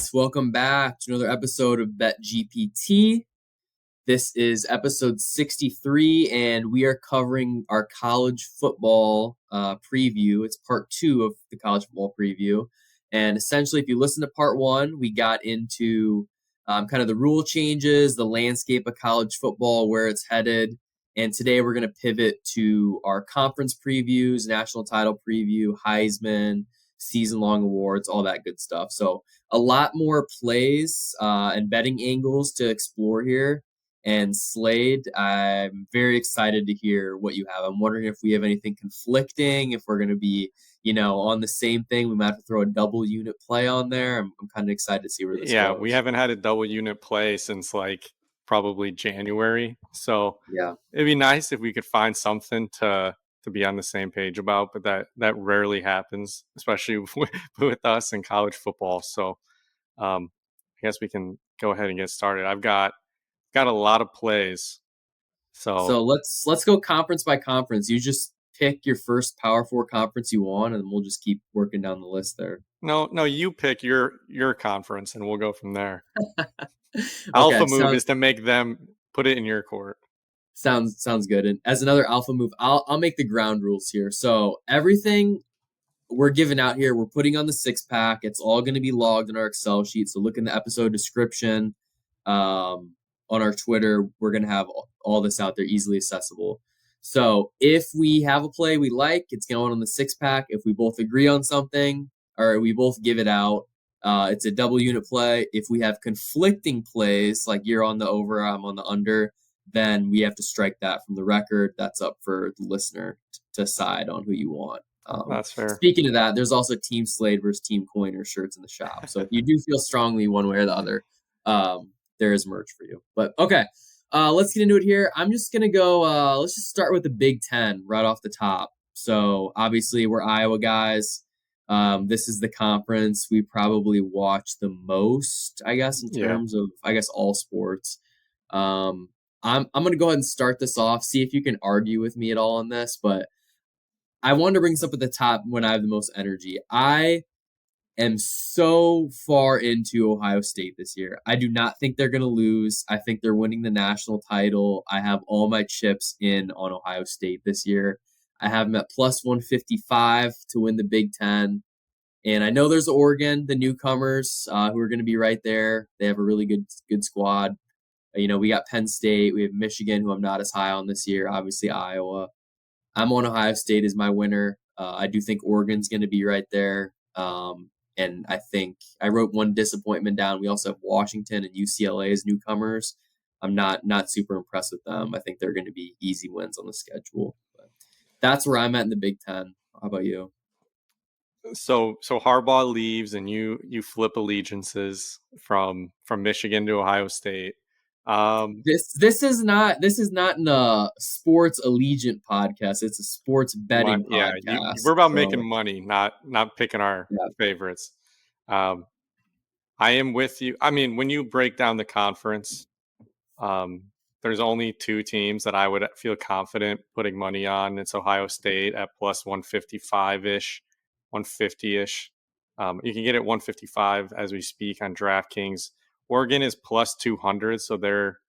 Yes, welcome back to another episode of Bet GPT. This is episode 63, and we are covering our college football preview. It's part two of the college football preview. And essentially, if you listen to part one, we got into kind of the rule changes, the landscape of college football, where it's headed. And today we're going to pivot to our conference previews, national title preview, Heisman, season-long awards, all that good stuff. So a lot more plays and betting angles to explore here. And Slade, I'm very excited to hear what you have. I'm wondering if we have anything conflicting, if we're going to be, on the same thing. We might have to throw a double unit play on there. I'm kind of excited to see where this goes. We haven't had a double unit play since probably January. So yeah, it'd be nice if we could find something to be on the same page about, but that rarely happens, especially with us in college football. So I guess we can go ahead and get started. I've got a lot of plays. So let's go conference by conference. You just pick your first Power 4 conference you want, and we'll just keep working down the list there. No, you pick your conference, and we'll go from there. Alpha move is to make them put it in your court. Sounds good. And as another alpha move, I'll make the ground rules here. So everything we're giving out here, we're putting on the 6-pack. It's all going to be logged in our Excel sheet. So look in the episode description. On our Twitter, we're going to have all this out there easily accessible. So if we have a play we like, it's going on the 6-pack. If we both agree on something or we both give it out, it's a double unit play. If we have conflicting plays, like you're on the over, I'm on the under, then we have to strike that from the record. That's up for the listener to decide on who you want. That's fair. Speaking of that, there's also Team Slade versus Team Coiner shirts in the shop. So if you do feel strongly one way or the other, there is merch for you. But okay, let's get into it here. I'm just going to go, let's just start with the Big Ten right off the top. So obviously we're Iowa guys. This is the conference we probably watch the most, I guess, in terms of, all sports. I'm going to go ahead and start this off, see if you can argue with me at all on this, but I wanted to bring this up at the top when I have the most energy. I am so far into Ohio State this year. I do not think they're going to lose. I think they're winning the national title. I have all my chips in on Ohio State this year. I have them at plus 155 to win the Big Ten. And I know there's Oregon, the newcomers, who are going to be right there. They have a really good squad. We got Penn State. We have Michigan, who I'm not as high on this year. Obviously, Iowa. I'm on Ohio State as my winner. I do think Oregon's going to be right there. And I think I wrote one disappointment down. We also have Washington and UCLA as newcomers. I'm not super impressed with them. I think they're going to be easy wins on the schedule. But that's where I'm at in the Big Ten. How about you? So Harbaugh leaves, and you flip allegiances from Michigan to Ohio State. This is not in a sports allegiant podcast. It's a sports betting podcast. We're about making money, not picking our favorites. I am with you. I mean, when you break down the conference, there's only two teams that I would feel confident putting money on. It's Ohio State at plus 155-ish, 150-ish. You can get it 155 as we speak on DraftKings. Oregon is plus 200, so they're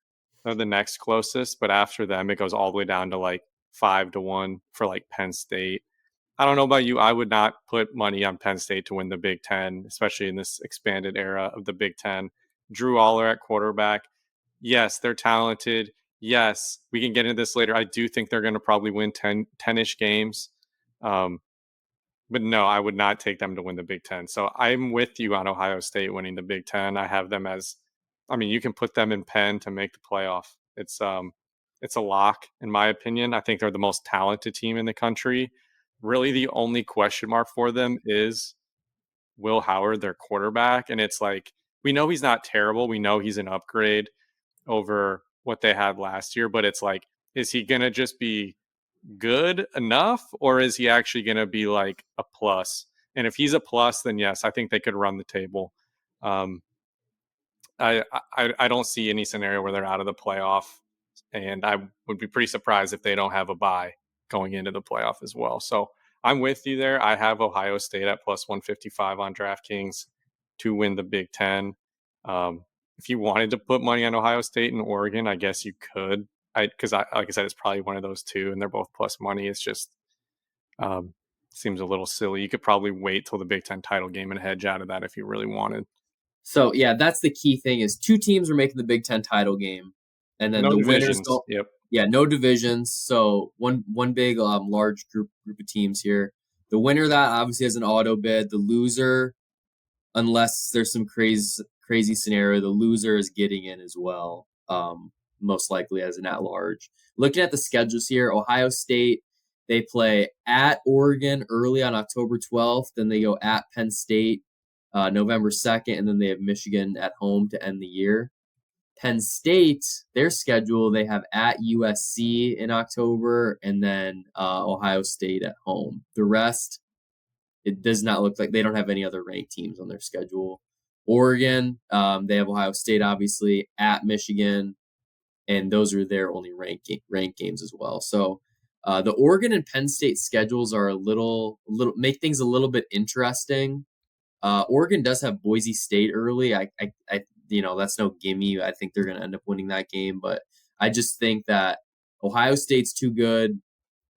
the next closest. But after them, it goes all the way down to 5-1 for Penn State. I don't know about you. I would not put money on Penn State to win the Big Ten, especially in this expanded era of the Big Ten. Drew Aller at quarterback. Yes, they're talented. Yes, we can get into this later. I do think they're going to probably win 10-ish games. But no, I would not take them to win the Big Ten. So I'm with you on Ohio State winning the Big Ten. I have them you can put them in pen to make the playoff. It's a lock, in my opinion. I think they're the most talented team in the country. Really, the only question mark for them is Will Howard, their quarterback. And it's we know he's not terrible. We know he's an upgrade over what they had last year. But it's is he going to just be good enough, or is he actually going to be a plus? And if he's a plus, then yes, I think they could run the table. I don't see any scenario where they're out of the playoff, and I would be pretty surprised if they don't have a bye going into the playoff as well. So I'm with you there. I have Ohio State at plus 155 on DraftKings. to win the Big Ten. If you wanted to put money on Ohio State and Oregon, I guess you could. Because like I said, it's probably one of those two, and they're both plus money. It's just seems a little silly. You could probably wait till the Big Ten title game and hedge out of that if you really wanted. So yeah, that's the key thing is two teams are making the Big Ten title game, and then No the winners divisions. go. Yep. Yeah, no divisions. So one big large group of teams here. The winner of that obviously has an auto bid. The loser, unless there's some crazy scenario, the loser is getting in as well. Most likely as an at large. Looking at the schedules here, Ohio State, they play at Oregon early on October 12th. Then they go at Penn State November 2nd, and then they have Michigan at home to end the year. Penn State, their schedule, they have at USC in October, and then Ohio State at home. The rest, it does not look like they don't have any other ranked teams on their schedule. Oregon, they have Ohio State, obviously, at Michigan, and those are their only ranked games as well. So the Oregon and Penn State schedules are a little make things a little bit interesting. Oregon does have Boise State early. I that's no gimme. I think they're going to end up winning that game, but I just think that Ohio State's too good,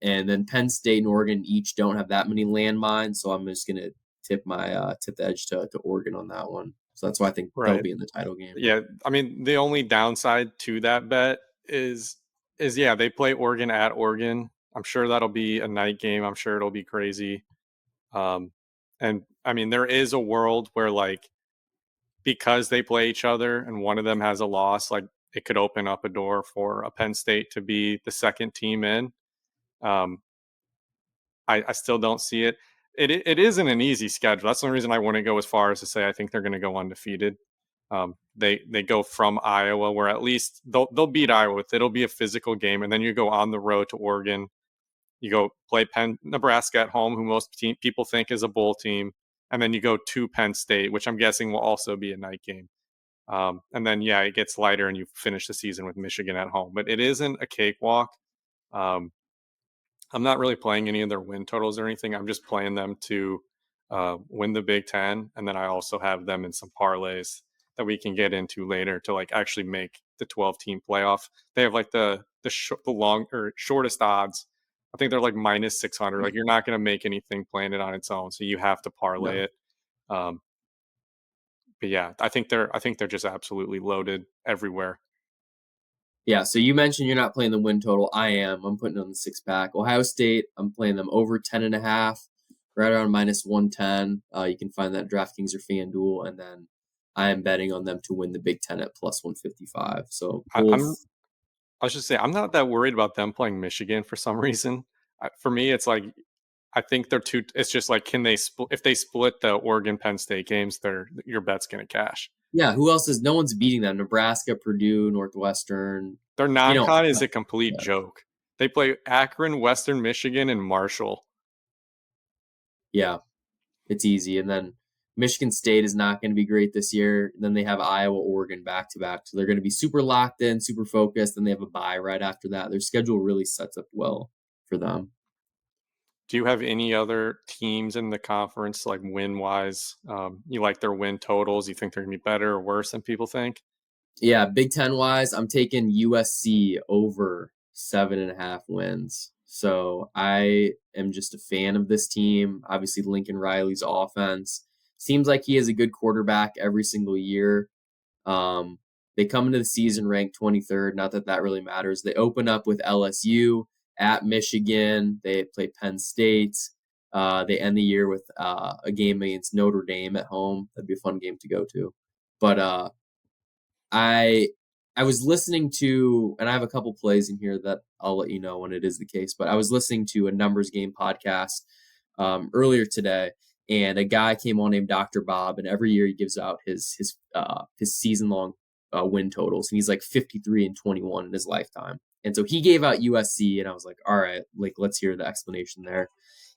and then Penn State and Oregon each don't have that many landmines. So I'm just going to tip the edge to Oregon on that one. So that's why I think they'll be in the title game. Yeah, I mean the only downside to that bet is yeah, they play Oregon at Oregon. I'm sure that'll be a night game. I'm sure it'll be crazy. And I mean there is a world where like because they play each other and one of them has a loss, like it could open up a door for a Penn State to be the second team in. I still don't see it. It isn't an easy schedule. That's the only reason I wouldn't go as far as to say I think they're going to go undefeated. They go from Iowa, where at least they'll beat Iowa. It'll be a physical game, and then you go on the road to Oregon. You go play Nebraska at home, who most people think is a bowl team, and then you go to Penn State, which I'm guessing will also be a night game. And then it gets lighter, and you finish the season with Michigan at home. But it isn't a cakewalk. I'm not really playing any of their win totals or anything. I'm just playing them to win the Big Ten, and then I also have them in some parlays that we can get into later to like actually make the 12-team playoff. They have like the long or shortest odds. I think they're like minus 600. Like you're not going to make anything playing it on its own, so you have to parlay it. But yeah, I think they're just absolutely loaded everywhere. Yeah, so you mentioned you're not playing the win total. I am. I'm putting on the 6-pack. Ohio State, I'm playing them over 10.5, right around minus 110. You can find that DraftKings or FanDuel, and then I am betting on them to win the Big Ten at plus 155. So I was just saying, I'm not that worried about them playing Michigan for some reason. For me, it's like I think they're too. It's just like can they if they split the Oregon Penn State games, your bet's gonna cash. Yeah, who else is? No one's beating them. Nebraska, Purdue, Northwestern. Their non-con is a complete joke. They play Akron, Western Michigan, and Marshall. Yeah, it's easy. And then Michigan State is not going to be great this year. And then they have Iowa, Oregon back-to-back. So they're going to be super locked in, super focused. And they have a bye right after that. Their schedule really sets up well for them. Do you have any other teams in the conference, like win-wise? You like their win totals? You think they're going to be better or worse than people think? Yeah, Big Ten-wise, I'm taking USC over 7.5 wins. So I am just a fan of this team. Obviously, Lincoln Riley's offense. Seems like he is a good quarterback every single year. They come into the season ranked 23rd. Not that that really matters. They open up with LSU at Michigan. They play Penn State. They end the year with a game against Notre Dame at home. That'd be a fun game to go to. But I was listening to, and I have a couple plays in here that I'll let you know when it is the case. But I was listening to a Numbers Game podcast earlier today, and a guy came on named Dr. Bob, and every year he gives out his season long win totals, and he's like 53-21 in his lifetime. And so he gave out USC, and I was like, all right, like let's hear the explanation there.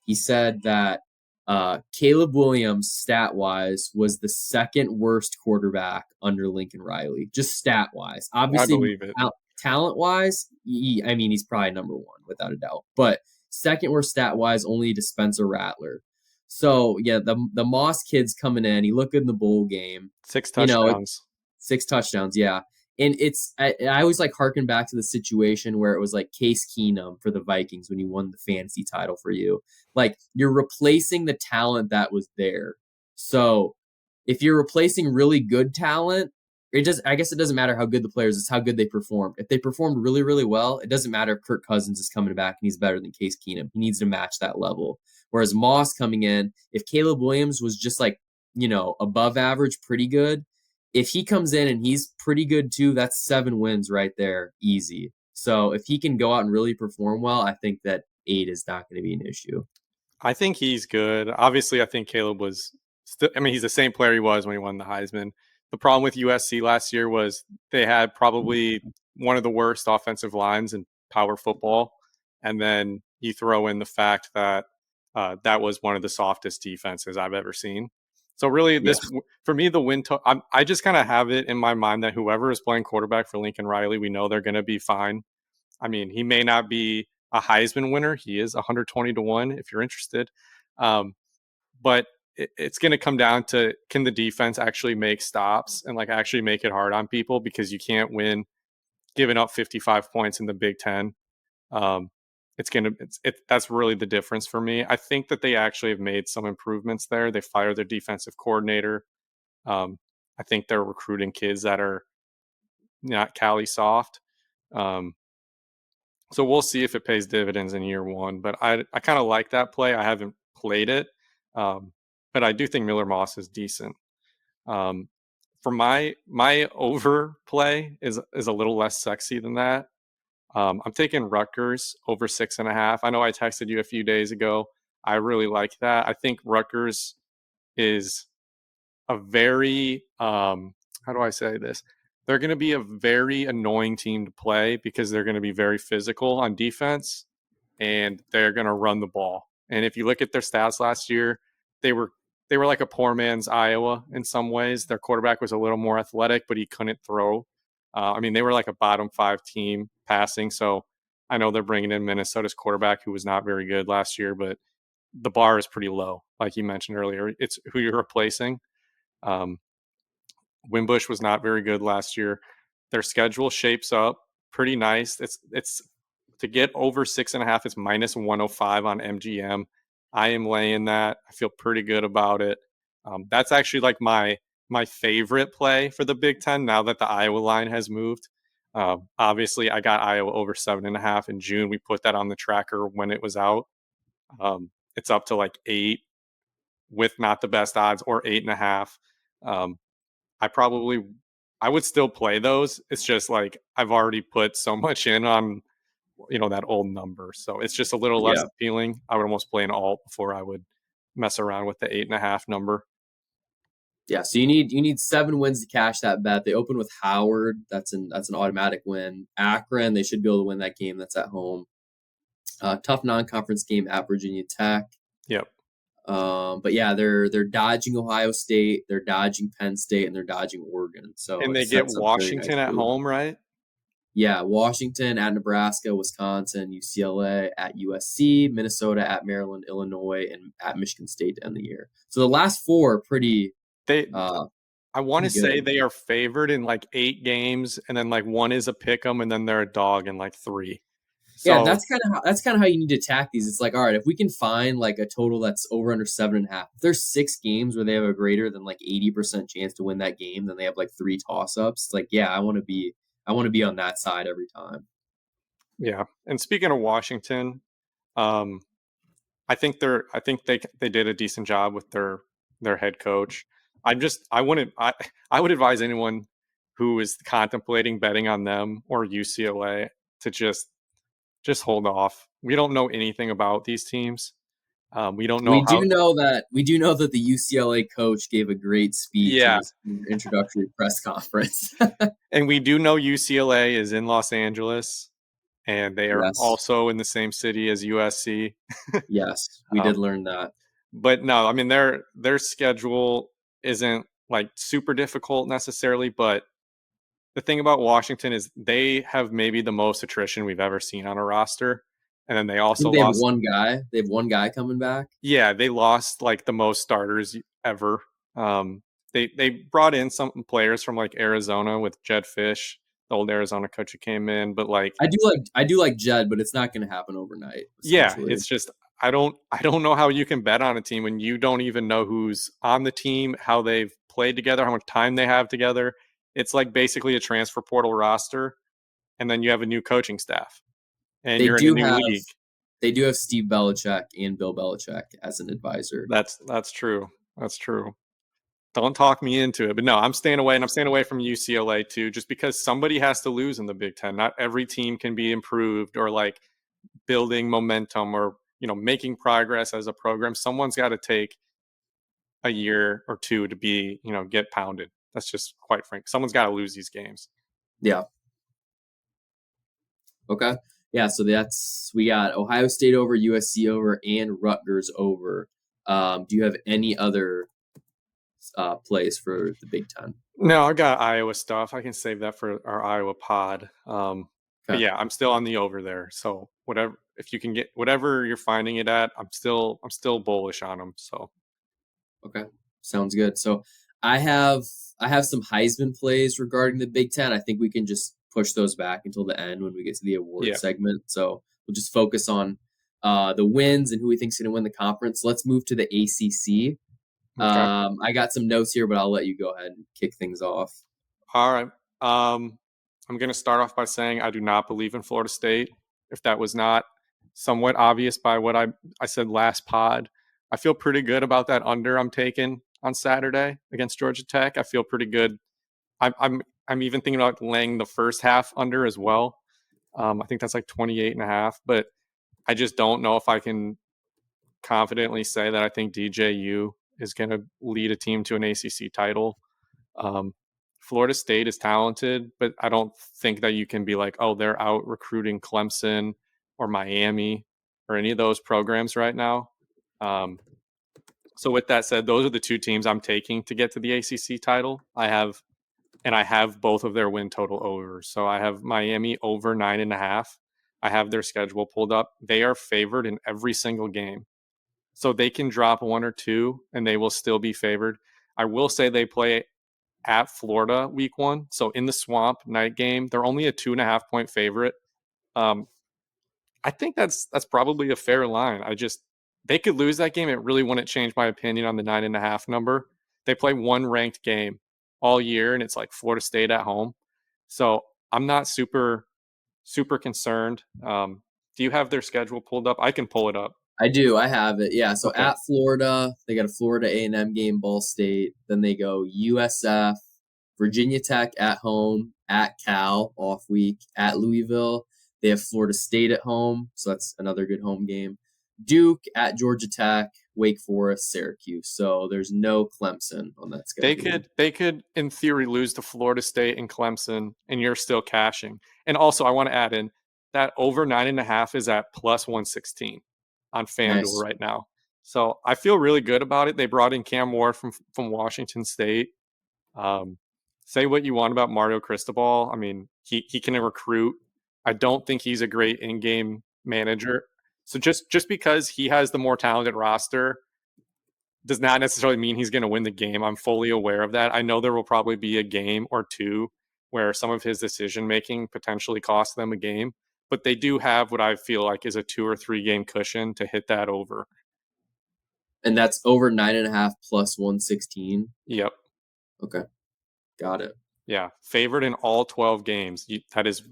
He said that Caleb Williams, stat-wise, was the second worst quarterback under Lincoln Riley, just stat-wise. Obviously, I believe it. Talent-wise, he's probably number one without a doubt. But second worst stat-wise, only to Spencer Rattler. So yeah, the Moss kid's coming in. He looked good in the bowl game. 6 You know, touchdowns. 6 touchdowns, yeah. And I always like harken back to the situation where it was like Case Keenum for the Vikings when he won the fantasy title for you. Like you're replacing the talent that was there. So if you're replacing really good talent, I guess it doesn't matter how good the players, it's how good they performed. If they performed really, really well, it doesn't matter if Kirk Cousins is coming back and he's better than Case Keenum. He needs to match that level. Whereas Moss coming in, if Caleb Williams was just like, above average, pretty good, if he comes in and he's pretty good too, that's 7 wins right there, easy. So if he can go out and really perform well, I think that 8 is not going to be an issue. I think he's good. Obviously, I think Caleb was still, I mean, he's the same player he was when he won the Heisman. The problem with USC last year was they had probably one of the worst offensive lines in power football. And then you throw in the fact that that was one of the softest defenses I've ever seen. So really, Yeah. for me, the I just kind of have it in my mind that whoever is playing quarterback for Lincoln Riley, we know they're going to be fine. I mean, he may not be a Heisman winner. He is 120-1 if you're interested. But it's going to come down to, can the defense actually make stops and like actually make it hard on people, because you can't win giving up 55 points in the Big Ten. That's really the difference for me. I think that they actually have made some improvements there. They fired their defensive coordinator. I think they're recruiting kids that are not Cali soft. So we'll see if it pays dividends in year one. But I kind of like that play. I haven't played it, but I do think Miller Moss is decent. For my over play is a little less sexy than that. I'm taking Rutgers over 6.5. I know I texted you a few days ago. I really like that. I think Rutgers is a very how do I say this? They're going to be a very annoying team to play because they're going to be very physical on defense and they're going to run the ball. And if you look at their stats last year, they were like a poor man's Iowa in some ways. Their quarterback was a little more athletic, but he couldn't throw. I mean, they were like a bottom 5 team passing. So I know they're bringing in Minnesota's quarterback who was not very good last year, but the bar is pretty low. Like you mentioned earlier, it's who you're replacing. Wimbush was not very good last year. Their schedule shapes up pretty nice. It's to get over 6.5. It's minus 105 on MGM. I am laying that. I feel pretty good about it. That's actually like my favorite play for the Big Ten now that the Iowa line has moved. Obviously, I got Iowa over 7.5 in June. We put that on the tracker when it was out. It's up to like 8 with not the best odds, or 8.5. I would still play those. It's just like I've already put so much in on that old number, so it's just a little less Yeah. appealing. I would almost play an alt before I would mess around with the 8.5 number. Yeah, so you need 7 wins to cash that bet. They open with Howard. That's an automatic win. Akron, they should be able to win that game. That's at home. Tough non-conference game at Virginia Tech. Yep. But yeah, they're dodging Ohio State, they're dodging Penn State, and they're dodging Oregon. So And it they get sets up very Washington at nicely. home, right? Yeah, Washington at Nebraska, Wisconsin, UCLA at USC, Minnesota at Maryland, Illinois, and at Michigan State to end the year. So the last 4 are pretty They uh I want to pretty say good. they are favored in like 8 games, and then like one is a pick 'em, and then they're a dog in like 3. Yeah, So that's kind of how you need to attack these. It's like, all right, if we can find like a total that's over under 7.5, if there's 6 games where they have a greater than like 80% chance to win that game, then they have like 3 toss ups. It's like, yeah, I want to be on that side every time. yeah. And speaking of Washington, um, I think they did a decent job with their head coach. I would advise anyone who is contemplating betting on them or UCLA to just hold off. We don't know anything about these teams. We don't know how. We do know that the UCLA coach gave a great speech in Yeah, his introductory press conference. and we do know UCLA is in Los Angeles, and they are Yes. also in the same city as USC. Yes, we Um, did learn that. but no, I mean their schedule isn't like super difficult necessarily, but the thing about Washington is they have maybe the most attrition we've ever seen on a roster. And then they I also think they have lost. one guy. They have one guy coming back. Yeah, they lost like the most starters ever. They brought in some players from like Arizona with Jed Fish, the old Arizona coach who came in, but like I do like Jed, but it's not going to happen overnight. yeah, Essentially, it's just I don't know how you can bet on a team when you don't even know who's on the team, how they've played together, how much time they have together. It's like basically a transfer portal roster, and then you have a new coaching staff, and they you're in a do new have league. they do have Steve Belichick and Bill Belichick as an advisor. That's true. That's true. Don't talk me into it. But no, I'm staying away, and I'm staying away from UCLA too, just because somebody has to lose in the Big Ten. Not every team can be improved or like building momentum or making progress as a program. Someone's got to take a year or two to be get pounded. That's just quite frank. Someone's got to lose these games. Yeah. Okay. Yeah. So we got Ohio State over, USC over, and Rutgers over. Do you have any other plays for the Big Ten? No, I got Iowa stuff. I can save that for our Iowa pod. But Okay. yeah, I'm still on the over there. So whatever, if you can get whatever you're finding it at, I'm still bullish on them. So Okay. Sounds good. So I have I have some Heisman plays regarding the Big Ten. I think we can just push those back until the end when we get to the award yeah, segment. So we'll just focus on the wins and who we think's going to win the conference. Let's move to the ACC. okay, I got some notes here, but I'll let you go ahead and kick things off. all right. I'm gonna start off by saying I do not believe in Florida State. If that was not somewhat obvious by what I said last pod, I feel pretty good about that under I'm taking on Saturday against Georgia Tech. I feel pretty good. I'm even thinking about laying the first half under as well. I think that's like 28.5, but I just don't know if I can confidently say that I think DJU is going to lead a team to an ACC title. Um, Florida State is talented, but I don't think that you can be like, oh, they're out recruiting Clemson or Miami or any of those programs right now. So with that said, those are the two teams I'm taking to get to the ACC title. I have both of their win total over. So I have Miami over 9.5. I have their schedule pulled up. They are favored in every single game. So they can drop one or two and they will still be favored. I will say they play at Florida week 1. So in the Swamp night game, they're only a 2.5 point favorite. Um, I think that's probably a fair line. They could lose that game. It really wouldn't change my opinion on the 9.5 number. They play one ranked game all year, and it's like Florida State at home. So I'm not super concerned. Do you have their schedule pulled up? I can pull it up. I do. I have it. Yeah. So Okay. at Florida, they got a Florida A&M game, Ball State. Then they go USF, Virginia Tech at home, at Cal off week, at Louisville. They have Florida State at home, so that's another good home game. Duke at Georgia Tech, Wake Forest, Syracuse. So there's no Clemson on that They schedule. could they could in theory lose to Florida State and Clemson, and you're still cashing. And also, I want to add in that over 9.5 is at plus 116 on FanDuel Nice. right now. So I feel really good about it. They brought in Cam Ward from Washington State. Um, say what you want about Mario Cristobal. I mean, he can recruit. I don't think he's a great in-game manager. So just because he has the more talented roster does not necessarily mean he's going to win the game. I'm fully aware of that. I know there will probably be a game or two where some of his decision making potentially costs them a game, but they do have what I feel like is a 2 or 3 game cushion to hit that over. And that's over 9.5 plus 116. Yep. Okay. Got it. Yeah. Favored in all 12 games. That is,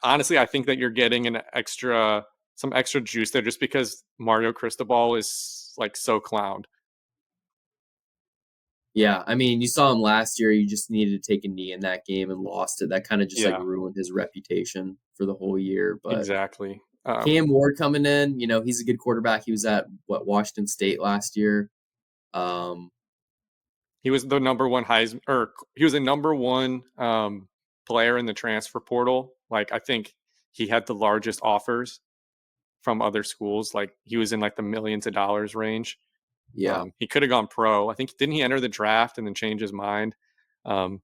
honestly, I think that you're getting some extra juice there just because Mario Cristobal is like so clowned. Yeah, I mean, you saw him last year. You just needed to take a knee in that game and lost it. That kind of just like Yeah, ruined his reputation for the whole year. But exactly. Cam Ward coming in, he's a good quarterback. He was at Washington State last year. Um, He was the number one Heisman, or he was a number one player in the transfer portal. Like I think he had the largest offers from other schools. Like he was in like the millions of dollars range. yeah, He could have gone pro. I think didn't he enter the draft and then change his mind? Um,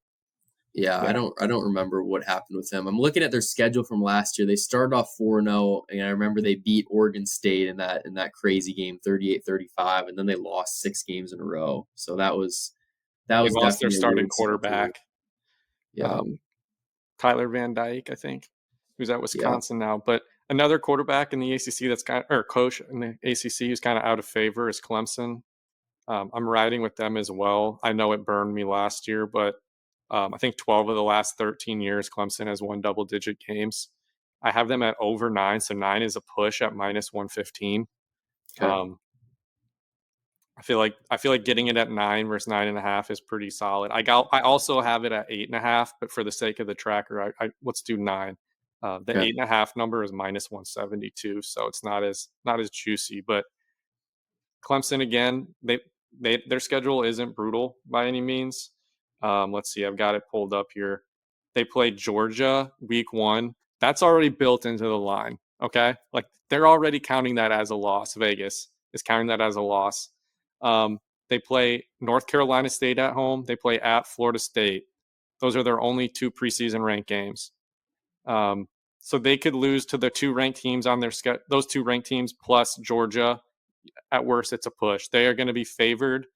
Yeah, I Yeah. don't remember what happened with him. I'm looking at their schedule from last year. They started off 4-0, and I remember they beat Oregon State in that crazy game 38-35, and then they lost 6 games in a row. So that They was lost their definitely a starting weird start to it. quarterback, Yeah. um, Tyler Van Dyke, I think, who's at Yeah. Wisconsin now. But another quarterback in the ACC that's or coach in the ACC who's kind of out of favor is Clemson. I'm riding with them as well. I know it burned me last year, but I think 12 of the last 13 years, Clemson has won double-digit games. I have them at over 9, so 9 is a push at minus 115. Okay. Um, I feel like getting it at 9 versus 9.5 is pretty solid. I also have it at 8.5, but for the sake of the tracker, I let's do 9. The Okay. 8.5 number is minus 172, so it's not as juicy. But Clemson again, their schedule isn't brutal by any means. Let's see, I've got it pulled up here. They play Georgia week 1. That's already built into the line. Okay, like they're already counting that as a loss. Vegas is counting that as a loss. They play North Carolina State at home. They play at Florida State. Those are their only 2 preseason ranked games. Um, so they could lose to the 2 ranked teams on their schedule. Those 2 ranked teams plus Georgia. At worst, it's a push. They are going to be favored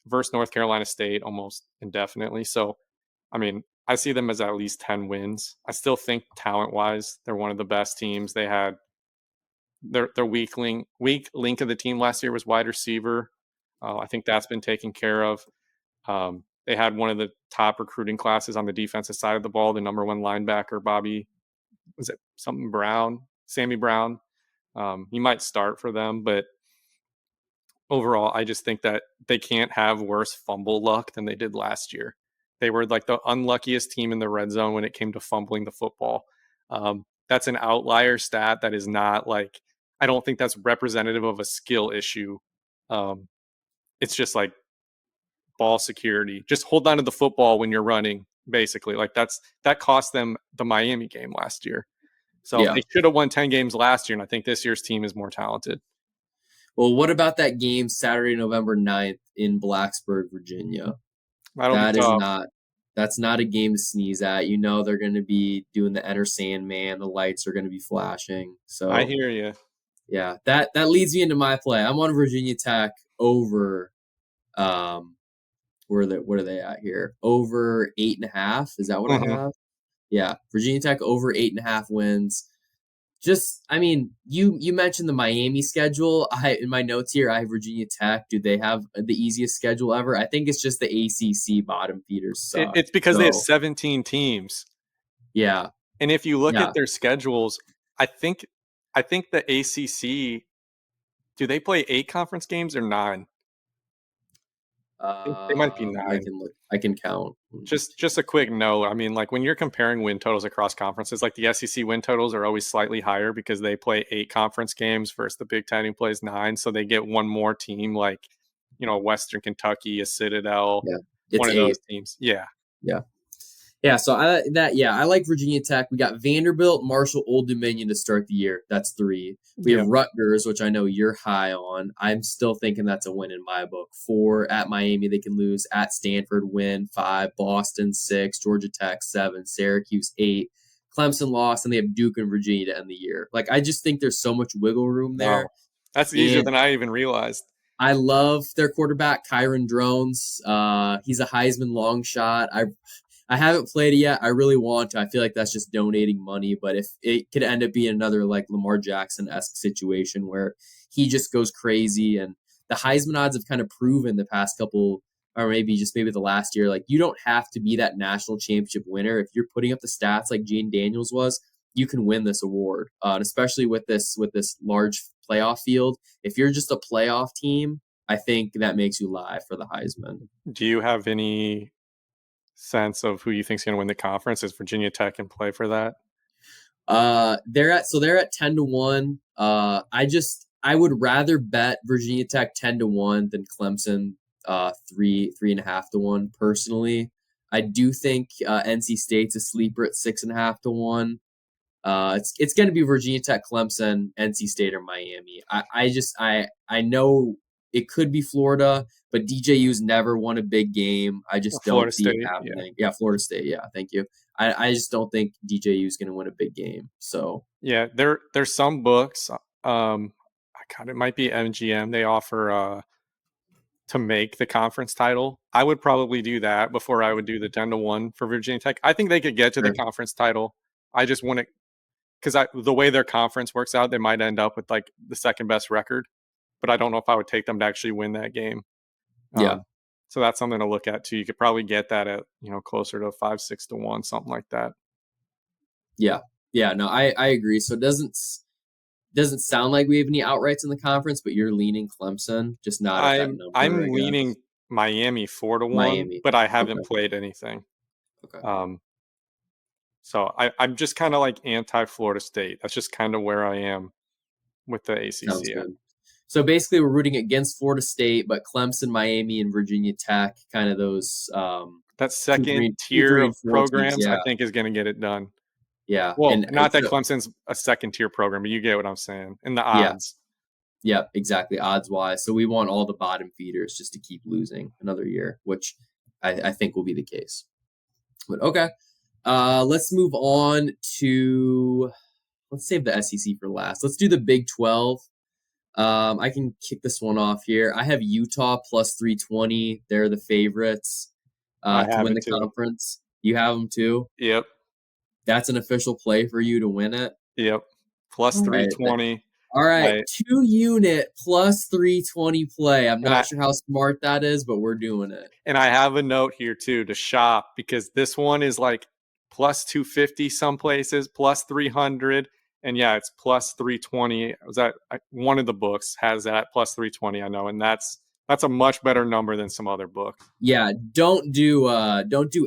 versus North Carolina State almost indefinitely. So, I mean, I see them as at least 10 wins. I still think talent wise, they're one of the best teams. They had their weak link of the team last year was wide receiver. I think that's been taken care of. They had one of the top recruiting classes on the defensive side of the ball. The number 1 linebacker, Bobby, was it something Brown, Sammy Brown? He might start for them, but overall, I just think that they can't have worse fumble luck than they did last year. They were like the unluckiest team in the red zone when it came to fumbling the football. That's an outlier stat that is not like, I don't think that's representative of a skill issue. Um, it's just like ball security. Just hold on to the football when you're running, basically. Like that cost them the Miami game last year. So Yeah. they should have won 10 games last year, and I think this year's team is more talented. Well, what about that game Saturday, November 9th in Blacksburg, Virginia? That'll be That is tough. not that's not a game to sneeze at. You know they're going to be doing the Enter Sandman. The lights are going to be flashing. I So hear you. yeah, that leads me into my play. I'm on Virginia Tech over. What are they at here? Over 8.5. Is that what I Mhm. have? Yeah, Virginia Tech over 8.5 wins. Just, I mean, you mentioned the Miami schedule. I in my notes here, I have Virginia Tech. Do they have the easiest schedule ever? I think it's just the ACC bottom feeders suck. It's because they have So 17 teams, yeah, and if you look yeah. at their schedules, I think I think the ACC, do they play 8 conference games or 9? They might be I 9. can look. I can count. Let me just Just a quick note, I mean, like, when you're comparing win totals across conferences, like, the SEC win totals are always slightly higher because they play 8 conference games versus the Big Ten who plays 9, so they get one more team, like, Western Kentucky, a Citadel, yeah. one It's of those 8. teams. Yeah. Yeah. Yeah, so I like Virginia Tech. We got Vanderbilt, Marshall, Old Dominion to start the year. That's 3. We have Yeah. Rutgers, which I know you're high on. I'm still thinking that's a win in my book. 4 at Miami, they can lose. At Stanford, win. 5. Boston, 6. Georgia Tech, 7. Syracuse, 8. Clemson lost, and they have Duke and Virginia to end the year. Like I just think there's so much wiggle room there, Wow. That's easier and than I even realized. I love their quarterback, Kyron Drones. He's a Heisman long shot. I haven't played it yet. I really want to. I feel like that's just donating money, but if it could end up being another like Lamar Jackson-esque situation where he just goes crazy, and the Heisman odds have kind of proven the past couple, or maybe the last year, like you don't have to be that national championship winner. If you're putting up the stats like Gene Daniels was, you can win this award. And especially with this large playoff field, if you're just a playoff team, I think that makes you live for the Heisman. Do you have any sense of who you think's going to win the conference? Is Virginia Tech in play for that? They're at 10-1. I would rather bet Virginia Tech 10-1 than Clemson 3.5 to 1 personally. I do think NC State's a sleeper at 6.5 to 1. It's going to be Virginia Tech, Clemson, NC State, or Miami. I know it could be Florida, but DJU's never won a big game. I just don't Florida see it State, yeah. happening. Yeah, Florida State. Yeah, thank you. I just don't think DJU's going to win a big game. So Yeah, there's some books. God, it might be MGM. They offer to make the conference title. I would probably do that before I would do the 10-1 for Virginia Tech. I think they could get to the conference title. I just wouldn't, because the way their conference works out, they might end up with like the second best record. But I don't know if I would take them to actually win that game. yeah, So that's something to look at too. You could probably get that at closer to 5-6-1, something like that. yeah, yeah. No, I agree. So it doesn't sound like we have any outrights in the conference, but you're leaning Clemson, just not at that number, I I'm leaning guess. Miami 4-1, Miami. but I Okay. haven't played anything. Okay. So I'm just kind of like anti-Florida State. That's just kind of where I am with the Sounds ACC. good. So basically, we're rooting against Florida State, but Clemson, Miami, and Virginia Tech, kind of those That 2, second 3, 2, tier 3, of and 4 teams. programs, I Yeah, think, is going to get it done. yeah, Well, and not that so, Clemson's a second tier program, but you get what I'm saying. And the yeah, odds. yeah, exactly. Odds wise, so we want all the bottom feeders just to keep losing another year, which I think will be the case. But okay, let's move on to. Let's save the SEC for last. Let's do the Big 12. I can kick this one off here. I have Utah plus 320. They're the favorites I to have win it the too. conference. You have them too. Yep. That's an official play for you to win it. Yep. Plus All right. 320. All right. I, 2-unit plus 320 play. I'm and I not sure how smart that is, but we're doing it. and I have a note here too to shop, because this one is like plus 250 some places, plus 300, and yeah, it's plus 320. Was that one of the books has that plus 320? I know, and that's a much better number than some other books. Yeah, don't do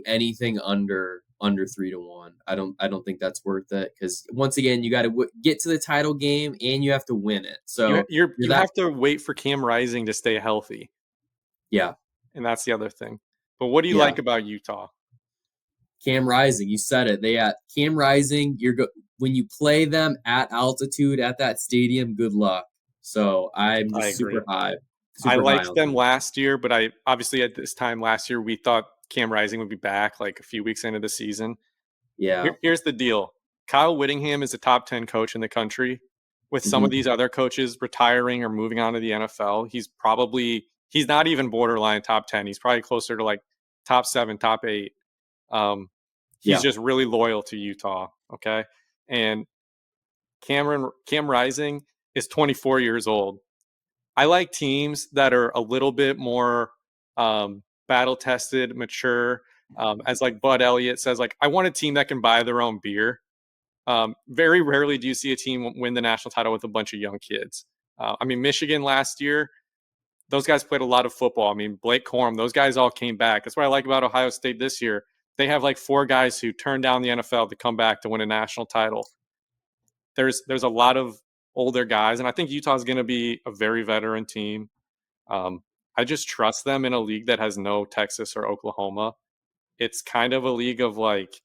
anything under 3-1. I don't think that's worth it, because once again, you got to get to the title game and you have to win it. So You have to wait for Cam Rising to stay healthy, yeah, and that's the other thing. But what do you yeah. like about Utah? Cam Rising, you said it. They at Cam Rising. When you play them at altitude at that stadium. Good luck. So I'm I just agree. I super high liked on them them. last year, but I obviously at this time last year we thought Cam Rising would be back like a few weeks into the season. Yeah, Here's the deal. Kyle Whittingham is a top 10 coach in the country. With some of these other coaches retiring or moving on to the NFL, he's not even borderline top 10. He's probably closer to like top 7, top 8. He's yeah. just really loyal to Utah. Okay. And Cam Rising is 24 years old. I like teams that are a little bit more battle tested, mature. As like Bud Elliott says, like, I want a team that can buy their own beer. Very rarely do you see a team win the national title with a bunch of young kids. I mean, Michigan last year, those guys played a lot of football. I mean, Blake Corum, those guys all came back. That's what I like about Ohio State this year. They have like 4 guys who turned down the NFL to come back to win a national title. There's a lot of older guys, and I think Utah is going to be a very veteran team. I just trust them in a league that has no Texas or Oklahoma. It's kind of a league of like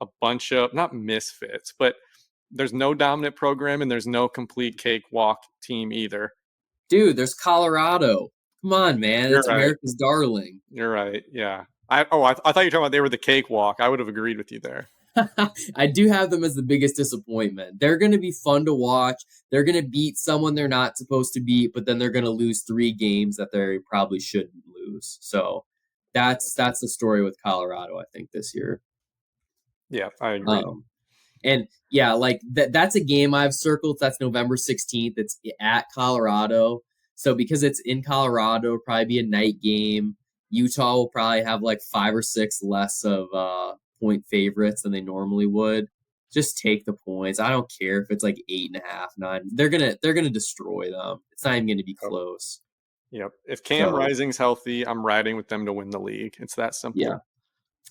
a bunch of not misfits, but there's no dominant program and there's no complete cakewalk team either. Dude, there's Colorado. Come on, man. You're It's right. America's darling. You're right. Yeah. I thought you were talking about they were the cakewalk. I would have agreed with you there. I do have them as the biggest disappointment. They're going to be fun to watch. They're going to beat someone they're not supposed to beat, but then they're going to lose 3 games that they probably shouldn't lose. So that's the story with Colorado, I think, this year. Yeah, I agree. And yeah, like that's a game I've circled. That's November 16th. It's at Colorado. So because it's in Colorado, it'll probably be a night game. Utah will probably have like 5 or 6 less of point favorites than they normally would. Just take the points. I don't care if it's like 8.5, 9. They're gonna destroy them. It's not even gonna be close. Yep. If Cam Rising's healthy, I'm riding with them to win the league. It's that simple.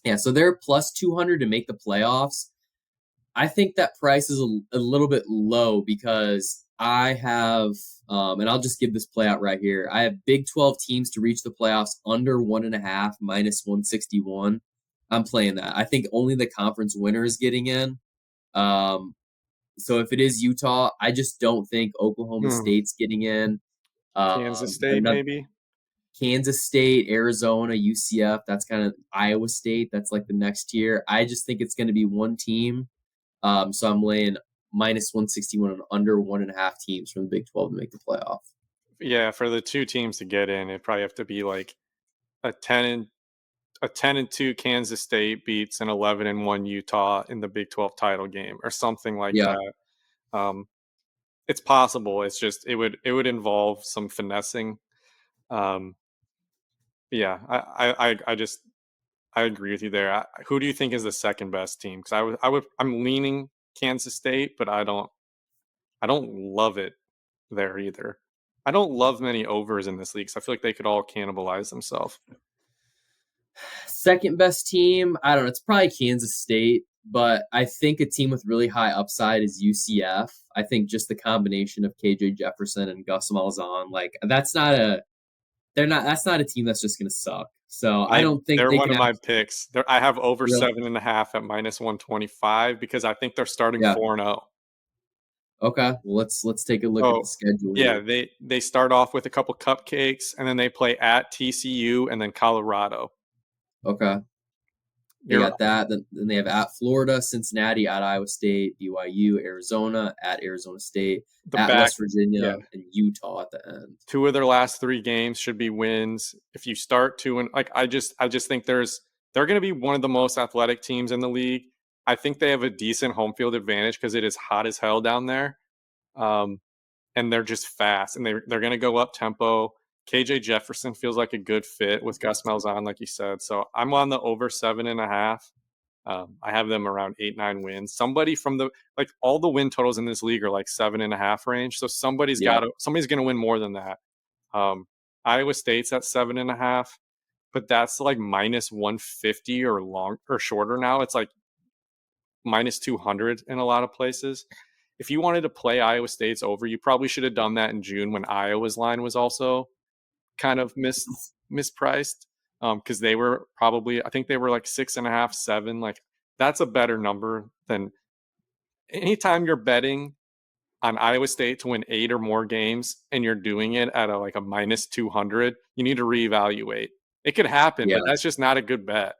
Yeah. So they're plus 200 to make the playoffs. I think that price is a little bit low because I have, and I'll just give this play out right here. I have Big 12 teams to reach the playoffs under 1.5 minus 161. I'm playing that. I think only the conference winner is getting in. So if it is Utah, I just don't think Oklahoma State's getting in. Kansas State, Another maybe. Kansas State, Arizona, UCF. That's kind of Iowa State. That's like the next tier. I just think it's going to be one team. So I'm laying -161 and under 1.5 teams from the Big 12 to make the playoff. Yeah, for the two teams to get in, it probably have to be like a 10-2 Kansas State beats an 11-1 Utah in the Big 12 title game or something like Yeah. that. It's possible. It's just it would involve some finessing. Um, yeah, I agree with you there. Who do you think is the second best team? Because I'm leaning Kansas State, but I don't love it there either. I don't love many overs in this league, so I feel like they could all cannibalize themselves. Second best team, I don't know. It's probably Kansas State, but I think a team with really high upside is UCF. I think just the combination of KJ Jefferson and Gus Malzahn, like that's not a team that's just gonna suck. So I don't think They're they one can of my actually. picks. I have over Really? 7.5 at -125 because I think they're starting Yeah. 4-0. Okay. Well, let's take a look at So the schedule yeah, here. they start off with a couple cupcakes, and then they play at TCU and then Colorado. Okay. They You're got that. Then they have at Florida, Cincinnati, at Iowa State, BYU, Arizona, at Arizona State, the at back. West Yeah, Virginia, and Utah at the end. 2 of their last 3 games should be wins. If you start 2 and like I just think they're going to be one of the most athletic teams in the league. I think they have a decent home field advantage because it is hot as hell down there. And they're just fast, and they're going to go up tempo. KJ Jefferson feels like a good fit with Gus Malzahn, like you said. So I'm on the over 7.5. I have them around 8-9 wins. Somebody from all the win totals in this league are like 7.5 range. So somebody's Yeah. going to win more than that. Iowa State's at 7.5, but that's like -150 or shorter now. It's like -200 in a lot of places. If you wanted to play Iowa State's over, you probably should have done that in June when Iowa's line was also kind of mispriced, because they were probably, I think they were like 6.5, 7. Like that's a better number than anytime you're betting on Iowa State to win 8 or more games and you're doing it at a -200. You need to reevaluate. It could happen, Yeah. but that's just not a good bet.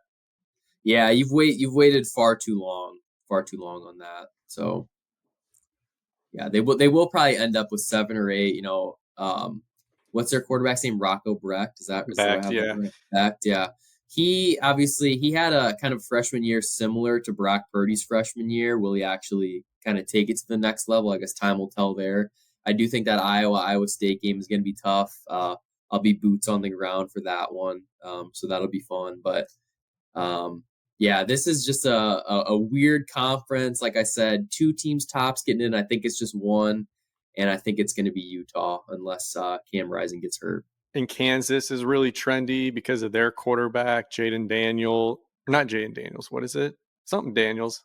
Yeah. You've waited far too long on that. So yeah, they will probably end up with 7 or 8. What's their quarterback's name? Rocco Brecht. Do I Back, have that yeah. right? Brecht, yeah. He had a kind of freshman year similar to Brock Purdy's freshman year. Will he actually kind of take it to the next level? I guess time will tell there. I do think that Iowa State game is going to be tough. I'll be boots on the ground for that one, so that'll be fun. But um, yeah, this is just a weird conference. Like I said, 2 teams tops getting in. I think it's just one, and I think it's going to be Utah unless Cam Rising gets hurt. And Kansas is really trendy because of their quarterback, Jaden Daniel. Not Jaden Daniels. What is it? Something Daniels.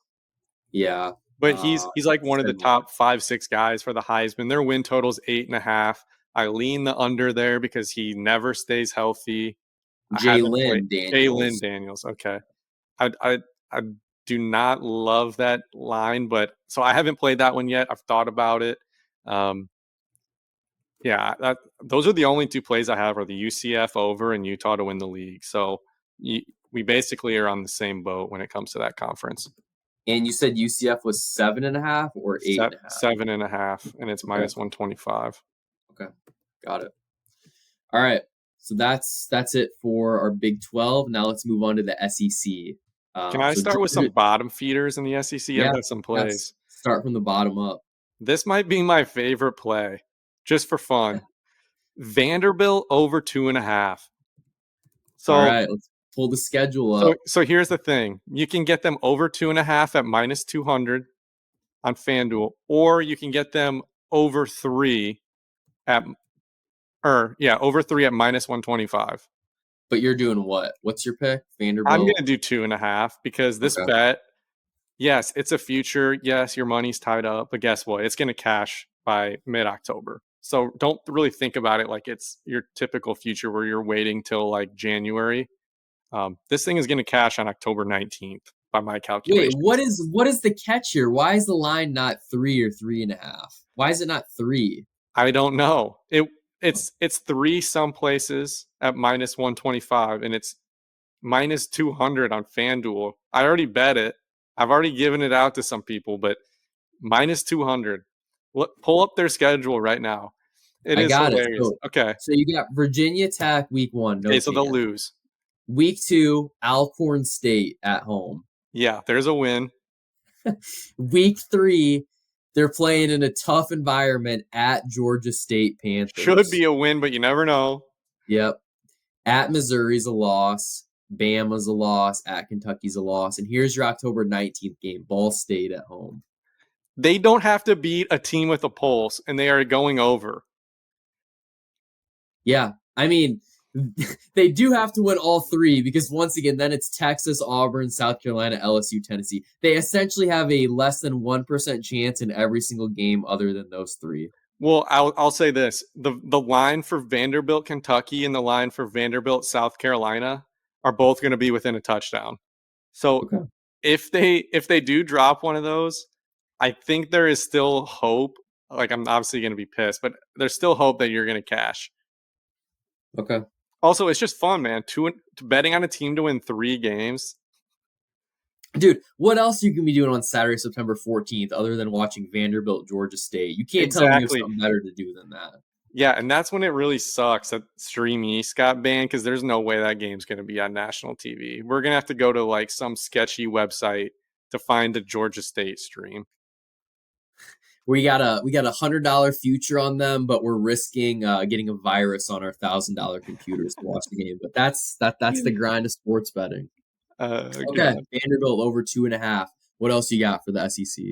Yeah, But he's like one of the Fenway. top 5-6 guys for the Heisman. Their win total's 8.5. I lean the under there because he never stays healthy. I haven't played Jalen Jalen Daniels. Daniels. Okay. I do not love that line, but so I haven't played that one yet. I've thought about it. Yeah, those are the only 2 plays I have are the UCF over and Utah to win the league. So we basically are on the same boat when it comes to that conference. And you said UCF was 7.5 or 8.5. 7.5, and it's Okay. -125. Okay. Got it. All right. So that's it for our Big 12. Now let's move on to the SEC. Can I So start with some Georgia, bottom feeders in the SEC? I've yeah, got some yes. plays. Start from the bottom up. This might be my favorite play, just for fun. Vanderbilt over 2.5. All So right, let's pull the schedule so up. so here's the thing: you can get them over 2.5 at -200 on FanDuel, or you can get them over 3 at over 3 at -125. But you're doing what? What's your pick? I'm Vanderbilt. gonna do 2.5 because this Okay. bet, yes, it's a future. Yes, your money's tied up, but guess what? It's gonna cash by mid-October. So don't really think about it like it's your typical future where you're waiting till like January. This thing is gonna cash on October 19th by my Wait, what calculations. is the catch here? Why is the line not 3 or 3.5? Why is it not 3? I don't know. it's 3 some places at minus 125, and it's minus 200 on FanDuel. I already bet it. I've already given it out to some people, but minus 200. Pull up their schedule right now. It I is got it. hilarious. Okay. So you got Virginia Tech week 1, no Okay, so they'll chance. lose. Week 2, Alcorn State at home. Yeah, there's a win. Week 3, they're playing in a tough environment at Georgia State Panthers. Should be a win, but you never know. Yep. At Missouri's a loss. Bama's a loss. At Kentucky's a loss. And here's your October 19th game, Ball State at home. They don't have to beat a team with a pulse, and they are going over. Yeah. I mean, they do have to win all 3 because once again, then it's Texas, Auburn, South Carolina, LSU, Tennessee. They essentially have a less than 1% chance in every single game other than those 3. Well, I'll say this. The line for Vanderbilt, Kentucky, and the line for Vanderbilt, South Carolina are both going to be within a touchdown. So okay. if they do drop one of those, I think there is still hope. Like, I'm obviously going to be pissed, but there's still hope that you're going to cash. Okay. Also, it's just fun, man. Betting on a team to win 3 games. Dude, what else you can be doing on Saturday, September 14th, other than watching Vanderbilt, Georgia State? You can't tell me you have something better to do than that. Yeah, and that's when it really sucks that Stream East got banned, because there's no way that game's going to be on national TV. We're going to have to go to like some sketchy website to find the Georgia State stream. We got a $100 future on them, but we're risking getting a virus on our $1,000 computers to watch the game. But that's the grind of sports betting. Okay, God. Vanderbilt over 2.5. What else you got for the SEC?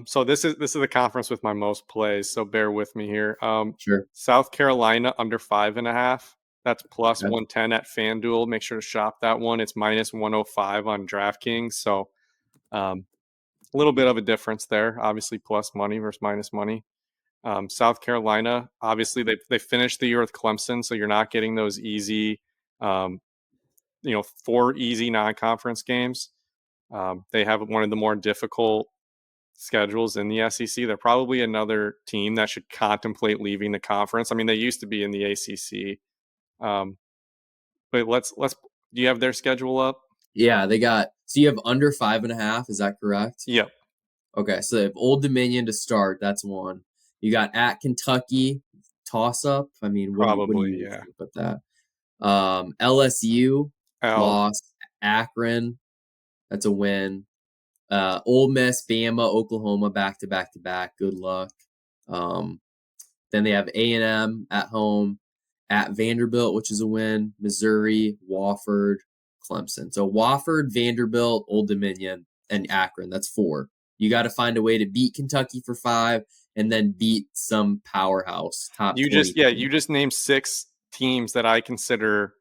So this is the conference with my most plays, so bear with me here. Sure. South Carolina under 5.5. That's plus 110 at FanDuel. Make sure to shop that one. It's minus 105 on DraftKings. So a little bit of a difference there. Obviously, plus money versus minus money. South Carolina, obviously they finished the year with Clemson, so you're not getting those easy, 4 easy non-conference games. They have one of the more difficult schedules in the SEC. They're probably another team that should contemplate leaving the conference. I mean, they used to be in the ACC. But let's do you have their schedule up? Yeah, so you have under 5.5, is that correct? Yep. Okay, so they have Old Dominion to start, that's one. You got at Kentucky, toss up. I mean, what do you think about that? LSU, loss. Akron, that's a win. Ole Miss, Bama, Oklahoma, back to back to back. Good luck. Then they have A&M at home, at Vanderbilt, which is a win. Missouri, Wofford, Clemson. So Wofford, Vanderbilt, Old Dominion, and Akron. That's 4. You got to find a way to beat Kentucky for 5, and then beat some powerhouse top. You just named 6 teams that I consider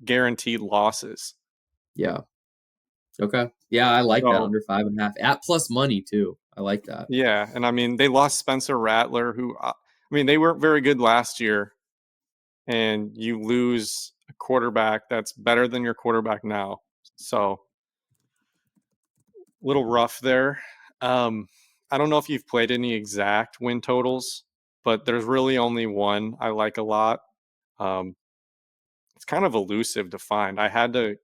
guaranteed losses. Yeah. Okay. Yeah, I like that under 5.5 at plus money too. I like that. Yeah, and I mean they lost Spencer Rattler, who they weren't very good last year, and you lose a quarterback that's better than your quarterback now. So a little rough there. I don't know if you've played any exact win totals, but there's really only one I like a lot. It's kind of elusive to find. I had to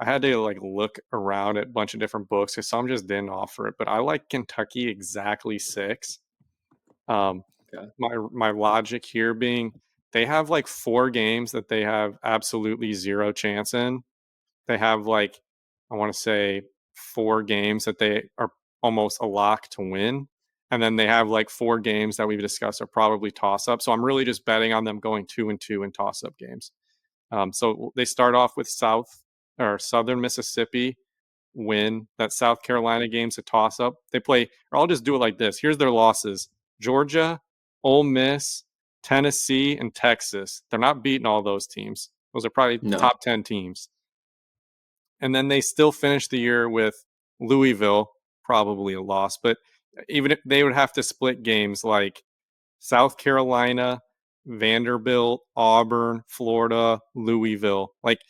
like look around at a bunch of different books because some just didn't offer it. But I like Kentucky exactly 6. My logic here being they have like 4 games that they have absolutely 0 chance in. They have like, I want to say 4 games that they are almost a lock to win. And then they have like 4 games that we've discussed are probably toss up. So I'm really just betting on them going 2-2 in toss up games. So they start off with Southern Mississippi, win. That South Carolina game's a toss up. They play, or I'll just do it like this. Here's their losses: Georgia, Ole Miss, Tennessee, and Texas. They're not beating all those teams. Those are probably top 10 teams. And then they still finish the year with Louisville, probably a loss. But even if they would have to split games like South Carolina, Vanderbilt, Auburn, Florida, Louisville, like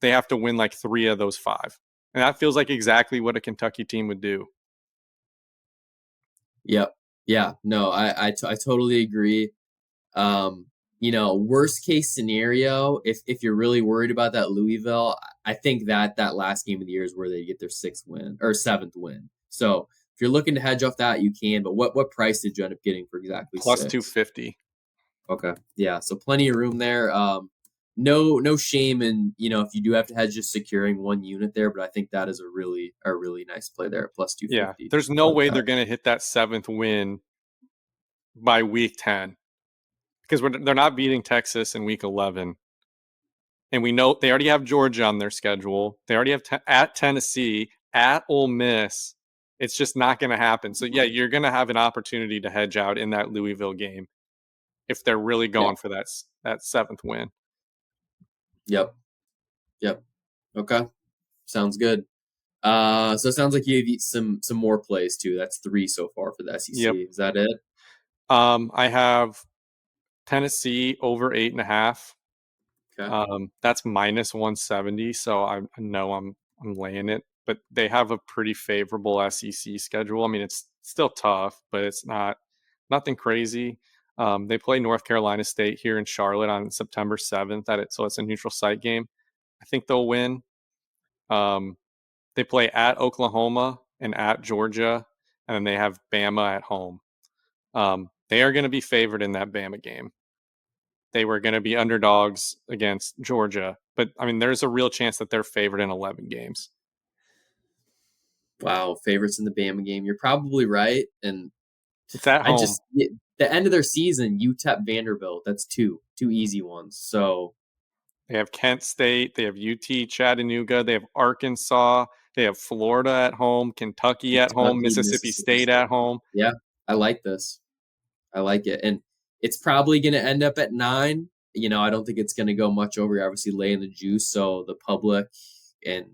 they have to win like 3 of those 5. And that feels like exactly what a Kentucky team would do. Yep. Yeah. No, I totally agree. Worst case scenario, if you're really worried about that Louisville, I think that last game of the year is where they get their sixth win or seventh win. So if you're looking to hedge off that, you can. But what price did you end up getting for exactly Plus six? 250. Okay, yeah, so plenty of room there. No shame in if you do have to hedge just securing one unit there, but I think that is a really nice play there at plus Yeah, 250. there's I no like way that. they're going to hit that 7th win by week 10 because they're not beating Texas in week 11. And we know they already have Georgia on their schedule. They already have at Tennessee, at Ole Miss. It's just not going to happen. So, yeah, you're going to have an opportunity to hedge out in that Louisville game if they're really Yeah. going for that 7th win. Yep. Okay. Sounds good. So it sounds like you have some more plays too. That's 3 so far for the SEC. Yep. Is that it? I have Tennessee over 8.5. Okay. That's minus 170. So I know I'm laying it, but they have a pretty favorable SEC schedule. I mean, it's still tough, but it's nothing crazy. They play North Carolina State here in Charlotte on September 7th. So it's a neutral site game. I think they'll win. They play at Oklahoma and at Georgia, and then they have Bama at home. They are going to be favored in that Bama game. They were going to be underdogs against Georgia, but I mean, there's a real chance that they're favored in 11 games. Wow, favorites in the Bama game. You're probably right. And It's at home. The end of their season, UTEP Vanderbilt. That's two easy ones. So They have Kent State, they have UT Chattanooga, they have Arkansas, they have Florida at home, Kentucky at home, Kentucky, Mississippi State at home. Yeah, I like this. I like it. And it's probably going to end up at 9. I don't think it's going to go much over. You're obviously laying the juice, so the public and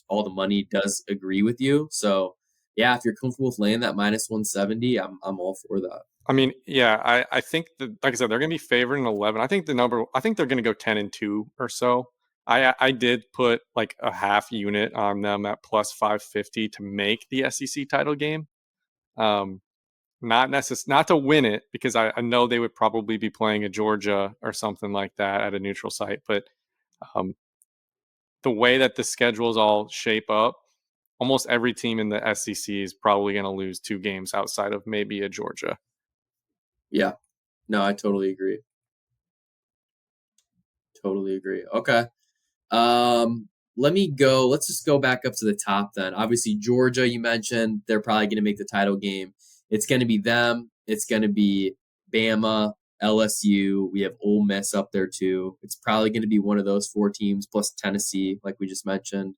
all the money does agree with you. So, yeah, if you're comfortable with laying that minus 170, I'm all for that. I mean, yeah, I think that, like I said, they're going to be favored in 11. I think they're going to go 10-2 or so. I did put like a half unit on them at plus 550 to make the SEC title game. Not to win it, because I know they would probably be playing a Georgia or something like that at a neutral site, but the way that the schedules all shape up, almost every team in the SEC is probably going to lose 2 games outside of maybe a Georgia. Yeah. No, I totally agree. Okay. Let's just go back up to the top then. Obviously, Georgia, you mentioned, they're probably going to make the title game. It's going to be them. It's going to be Bama, LSU. We have Ole Miss up there too. It's probably going to be one of those 4 teams plus Tennessee, like we just mentioned.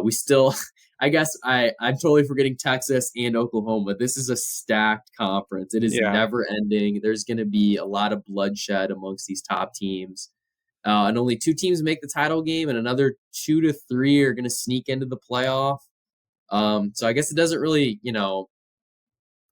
We still, I guess I'm totally forgetting Texas and Oklahoma. This is a stacked conference. It is never ending. There's going to be a lot of bloodshed amongst these top teams. And only 2 teams make the title game, and another 2 to 3 are going to sneak into the playoff. So I guess it doesn't really,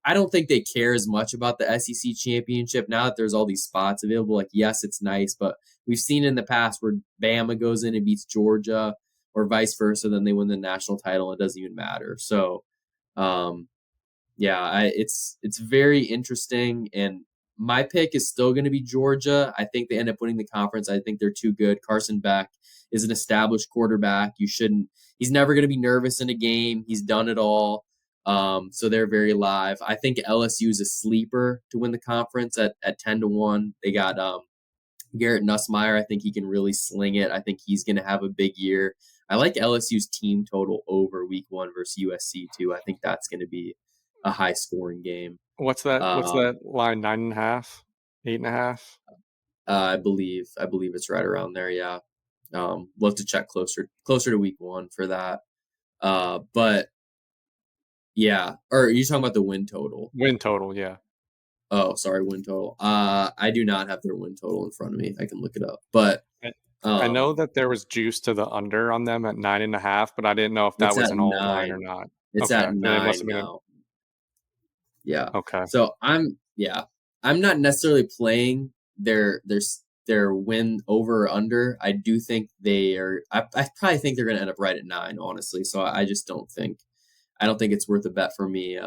I don't think they care as much about the SEC championship now that there's all these spots available. Like, yes, it's nice, but we've seen in the past where Bama goes in and beats Georgia, or vice versa, then they win the national title. It doesn't even matter. So, it's very interesting, and my pick is still going to be Georgia. I think they end up winning the conference. I think they're too good. Carson Beck is an established quarterback. He's never going to be nervous in a game. He's done it all. So they're very live. I think LSU is a sleeper to win the conference at 10-1. They got Garrett Nussmeier. I think he can really sling it. I think he's going to have a big year. I like LSU's team total over week 1 versus USC too. I think that's going to be a high scoring game. What's that line? 9.5, 8.5? I believe it's right around there. Yeah. We'll have to check closer to week 1 for that. But yeah, or are you talking about the win total? Win total, yeah. Oh, sorry, win total. I do not have their win total in front of me. I can look it up, but I know that there was juice to the under on them at 9.5, but I didn't know if that was an all line or not. It's okay. at 9 now. Yeah. Okay. So I'm not necessarily playing their win over or under. I do think they are. I probably think they're going to end up right at 9, honestly. So I just don't think it's worth a bet for me.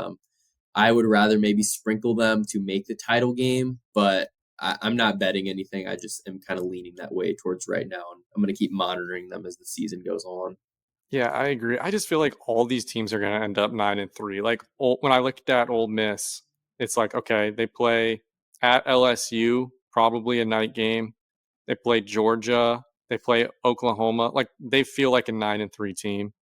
I would rather maybe sprinkle them to make the title game, but I'm not betting anything. I just am kind of leaning that way towards right now, and I'm going to keep monitoring them as the season goes on. Yeah, I agree. I just feel like all these teams are going to end up 9-3. Like when I looked at Ole Miss, it's like okay, they play at LSU, probably a night game. They play Georgia. They play Oklahoma. Like they feel like a 9-3 team,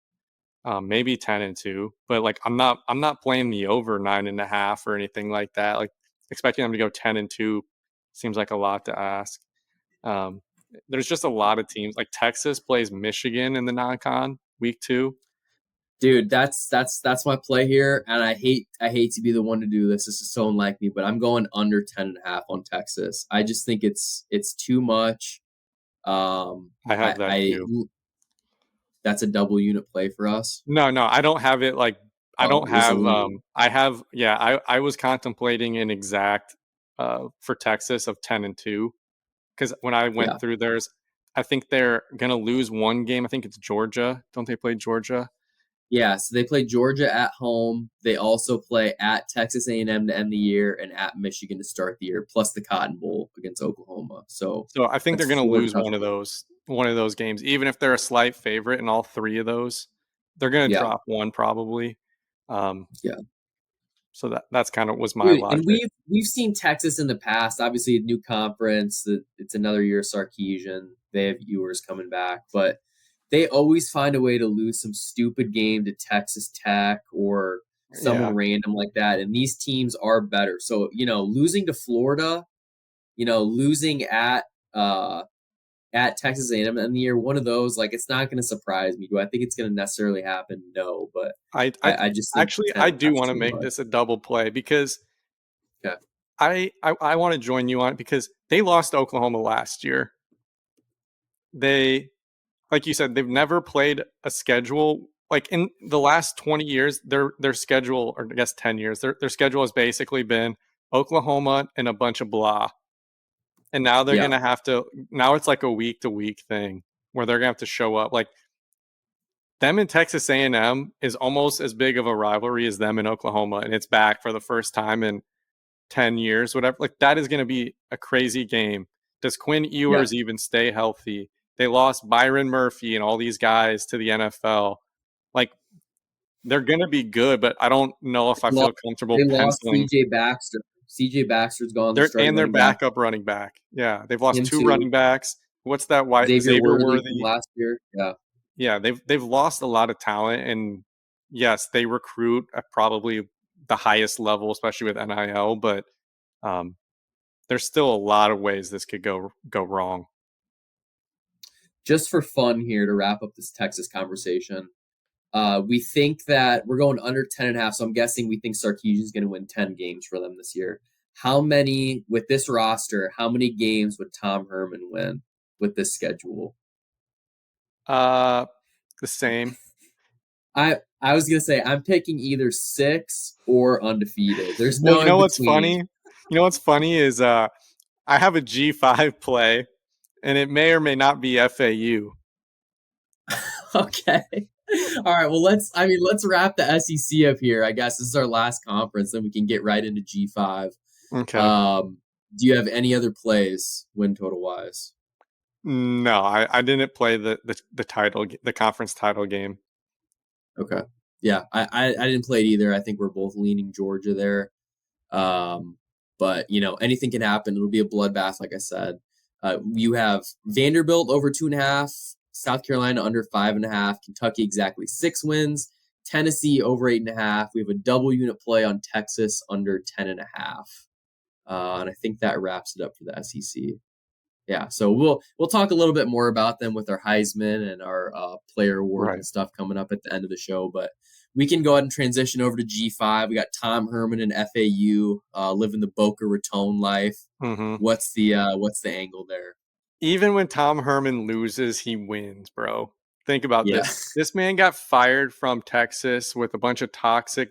maybe 10-2. But like I'm not playing the over 9.5 or anything like that. Like expecting them to go 10-2 seems like a lot to ask. Um, there's just a lot of teams. Like Texas plays Michigan in the non-con week 2. Dude, that's my play here, and I hate to be the one to do this. This is so unlike me, but I'm going under 10.5 on Texas. I just think it's too much. I have that I too. that's a double unit play for us. No, I don't have it like I Oh, don't it was a have lean. I have yeah, I was contemplating an exact for Texas of 10-2 cuz when I Yeah. went through theirs I think they're going to lose one game. I think it's Georgia. Don't they play Georgia? Yeah, so they play Georgia at home. They also play at Texas A&M to end the year and at Michigan to start the year, plus the Cotton Bowl against Oklahoma. So So I think they're that's going to four lose tough one of those games even if they're a slight favorite in all three of those. They're going to Yeah, drop one probably. Um yeah. so that's kind of was my Dude, and logic. we've seen Texas in the past. Obviously, a new conference. It's another year of Sarkisian. They have viewers coming back, but they always find a way to lose some stupid game to Texas Tech or someone Yeah. random like that. And these teams are better. So losing to Florida, losing uh at Texas A&M in the year, one of those, like it's not going to surprise me. Do I think it's going to necessarily happen? No, but I I just think actually ten I and a do half is want to too make much. this a double play because Okay. I want to join you on it because they lost to Oklahoma last year. They, like you said, they've never played a schedule like in the last 20 years. Their schedule, or I guess 10 years, their schedule has basically been Oklahoma and a bunch of blah. And now they're Yeah. gonna have to. Now it's like a week to week thing where they're gonna have to show up. Like them and Texas A&M is almost as big of a rivalry as them in Oklahoma, and it's back for the first time in 10 years, whatever. Like that is going to be a crazy game. Does Quinn Yeah. Ewers even stay healthy? They lost Byron Murphy and all these guys to the NFL. Like they're going to be good, but I don't know if I Lost, feel comfortable they lost penciling. CJ Baxter. CJ Baxter's gone, the They're starting and their running back. backup running back. Yeah, they've lost Him two too. running backs. What's that white Xavier Xavier Worthy from Worthy? last year. Yeah. Yeah, they've lost a lot of talent, and yes, they recruit at probably the highest level, especially with NIL. But um, there's still a lot of ways this could go wrong. Just for fun here to wrap up this Texas conversation. We think that we're going under 10.5, so I'm guessing we think Sarkisian is going to win 10 games for them this year. How many, with this roster, how many games would Tom Herman win with this schedule? Uh, the same. I was gonna say I'm picking either 6 or undefeated. There's Well, no you in know what's between. funny? You know what's funny is I have a G5 play, and it may or may not be FAU. Okay. All right. Well, let's wrap the SEC up here. I guess this is our last conference, then we can get right into G5. Okay. Do you have any other plays win total wise? No, I didn't play the conference title game. Okay. Yeah, I didn't play it either. I think we're both leaning Georgia there. Um, but anything can happen. It'll be a bloodbath, like I said. You have Vanderbilt over 2.5, South Carolina under 5.5, Kentucky exactly 6 wins, Tennessee over 8.5. We have a double unit play on Texas under 10.5. And I think that wraps it up for the SEC. Yeah, so we'll talk a little bit more about them with our Heisman and our player awards Right. and stuff coming up at the end of the show. But we can go ahead and transition over to G5. We got Tom Herman and FAU living the Boca Raton life. Hmm. What's the angle there? Even when Tom Herman loses, he wins, bro. Think about Yeah, this. This man got fired from Texas with a bunch of toxic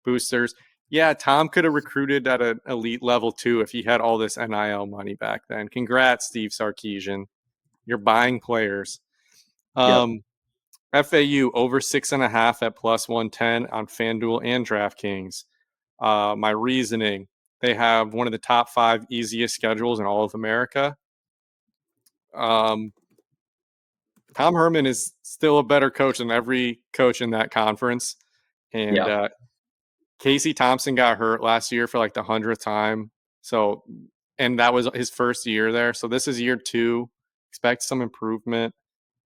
boosters. Yeah, Tom could have recruited at an elite level too if he had all this NIL money back then. Congrats, Steve Sarkisian. You're buying players. yep. Um, FAU over 6.5 at plus 110 on FanDuel and DraftKings. My reasoning: They have one of the top 5 easiest schedules in all of America. Tom Herman is still a better coach than every coach in that conference. And Casey Thompson got hurt last year for like the 100th time. So, and that was his first year there. So this is year 2. Expect some improvement.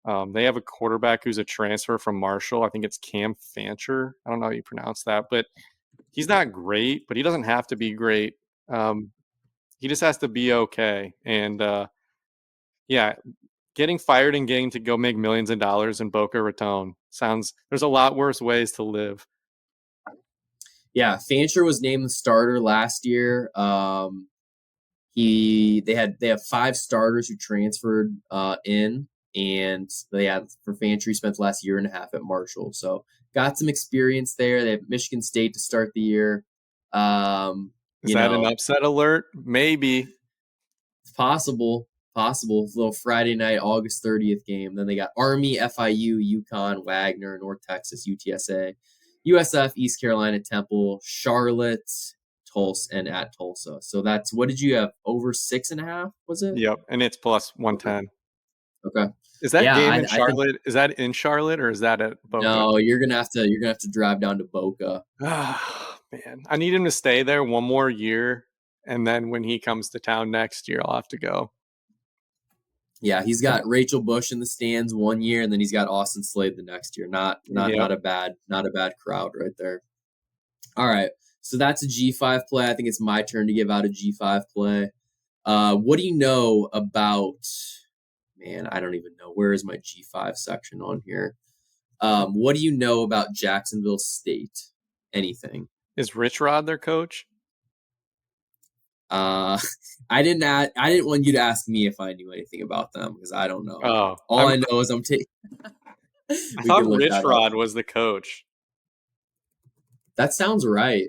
They have a quarterback who's a transfer from Marshall. I think it's Cam Fancher. I don't know how you pronounce that, but he's not great, but he doesn't have to be great. He just has to be okay. And getting fired and getting to go make millions of dollars in Boca Raton there's a lot worse ways to live. Yeah, Fancher was named the starter last year. They have 5 starters who transferred in, and for Fancher, he spent the last year and a half at Marshall, so got some experience there. They have Michigan State to start the year. Is that an upset alert? Maybe. It's possible. Little Friday night, August 30th game. Then they got Army, FIU, UConn, Wagner, North Texas, UTSA, USF, East Carolina, Temple, Charlotte, Tulsa, and at Tulsa. So that's, what did you have? Over 6.5, was it? Yep, and it's plus 110. Okay. Is that game in Charlotte? Is that in Charlotte or is that at Boca? No, you're gonna have to drive down to Boca. Man, I need him to stay there one more year, and then when he comes to town next year, I'll have to go. Yeah, he's got Rachel Bush in the stands one year, and then he's got Austin Slade the next year. Not a bad crowd right there. All right, so that's a G5 play. I think it's my turn to give out a G5 play. What do you know about? Man, I don't even know. Where is my G5 section on here? What do you know about Jacksonville State? Anything? Is Rich Rod their coach? I didn't want you to ask me if I knew anything about them because I don't know. Oh, all I know is I'm taking. I thought Rich Rod was the coach. That sounds right.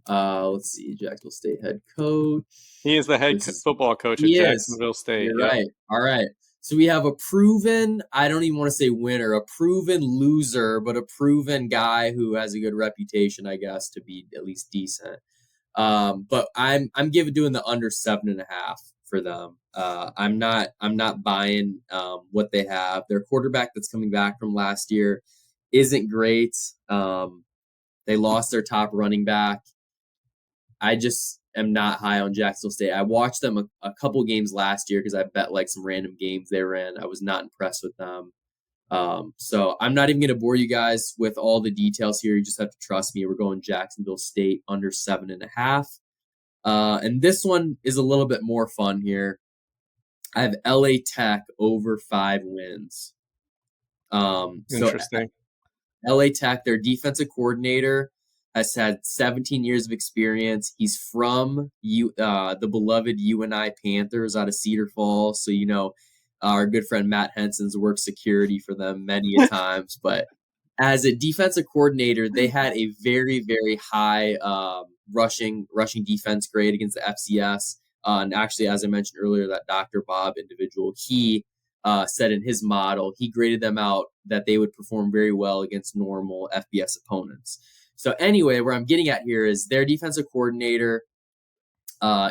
Let's see, Jacksonville State head coach. He is the head football coach at Jacksonville State. You're right. All right. So we have a proven, I don't even want to say winner, a proven loser, but a proven guy who has a good reputation, I guess, to be at least decent. But I'm doing the under 7.5 for them. I'm not buying what they have. Their quarterback that's coming back from last year isn't great. They lost their top running back. I just am not high on Jacksonville State. I watched them a couple games last year because I bet like some random games they were in. I was not impressed with them. So I'm not even going to bore you guys with all the details here. You just have to trust me. We're going Jacksonville State under 7.5. And this one is a little bit more fun here. I have LA Tech over 5 wins. Interesting. So LA Tech, their defensive coordinator, has had 17 years of experience. He's from the beloved UNI Panthers out of Cedar Falls. So, our good friend Matt Henson's worked security for them many a times. But as a defensive coordinator, they had a very, very high rushing defense grade against the FCS. And actually, as I mentioned earlier, that Dr. Bob individual, he said in his model, he graded them out that they would perform very well against normal FBS opponents. So anyway, where I'm getting at here is their defensive coordinator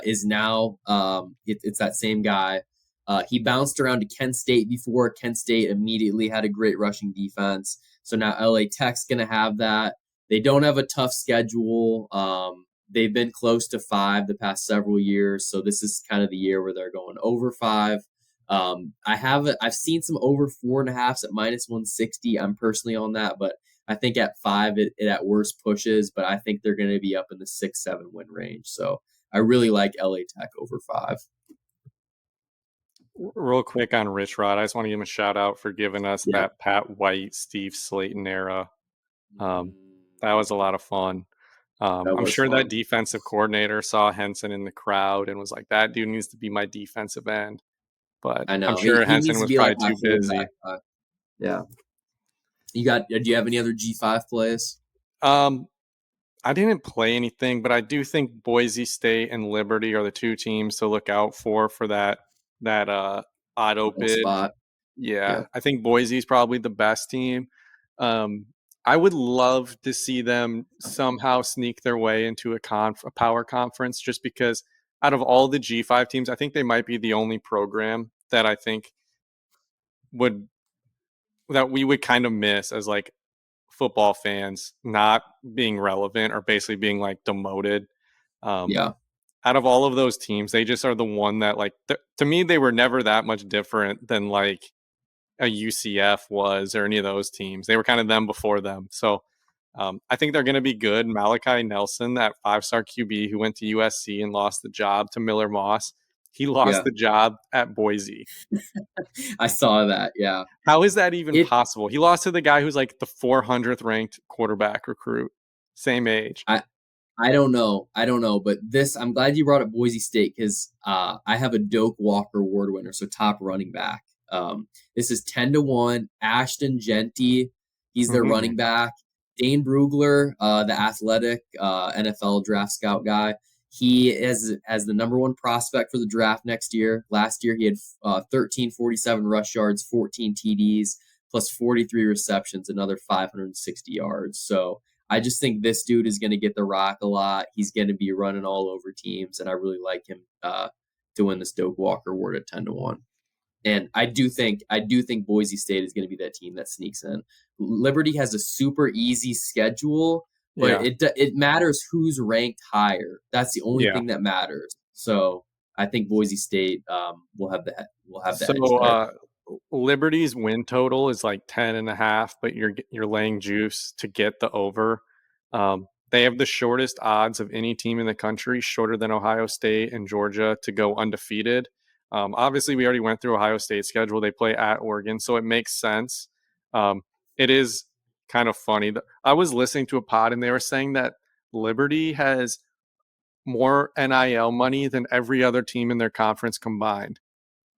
is now it's that same guy. He bounced around to Kent State before. Kent State immediately had a great rushing defense. So now LA Tech's going to have that. They don't have a tough schedule. They've been close to 5 the past several years. So this is kind of the year where they're going over 5. I've seen some over 4.5s at minus 160. I'm personally on that, but I think at 5, it at worst pushes, but I think they're going to be up in the 6-7 win range. So I really like LA Tech over 5. Real quick on Rich Rod, I just want to give him a shout out for giving us that Pat White, Steve Slayton era. That was a lot of fun. I'm sure that defensive coordinator saw Henson in the crowd and was like, that dude needs to be my defensive end. But I know. I'm sure Henson was probably too busy. Yeah. Do you have any other G5 plays? I didn't play anything, but I do think Boise State and Liberty are the 2 teams to look out for that auto bid spot. Yeah, I think Boise's probably the best team. I would love to see them somehow sneak their way into a power conference, just because out of all the G5 teams, I think they might be the only program that I think would that we would kind of miss as like football fans, not being relevant or basically being like demoted. Um, Yeah. Out of all of those teams, they just are the one that like to me they were never that much different than like a UCF was or any of those teams. They were kind of them before them. So I think they're going to be good. Malachi Nelson, that 5-star QB who went to USC and lost the job to Miller Moss, he lost Yeah. the job at Boise. I saw that. Yeah. How is that even It possible? He lost to the guy who's like the 400th ranked quarterback recruit, same age. I I don't know. I don't know, but this I'm glad you brought up Boise State because I have a Doak Walker Award winner, so top running back. This is 10-1. Ashton Genty, he's their Mm-hmm. running back. Dane Brugler, the athletic NFL draft scout guy, he is as the number one prospect for the draft next year. Last year he had 1347 rush yards, 14 TDs, plus 43 receptions, another 560 yards. So I just think this dude is going to get the rock a lot. He's going to be running all over teams, and I really like him to win this Doak Walker Award at 10-1. And I do think Boise State is going to be that team that sneaks in. Liberty has a super easy schedule, but Yeah. it matters who's ranked higher. That's the only Yeah. thing that matters. So I think Boise State will have the So edge there. Liberty's win total is like 10.5, but you're laying juice to get the over. They have the shortest odds of any team in the country, shorter than Ohio State and Georgia, to go undefeated. Obviously, we already went through Ohio State's schedule. They play at Oregon, so it makes sense. It is kind of funny. I was listening to a pod, and they were saying that Liberty has more NIL money than every other team in their conference combined.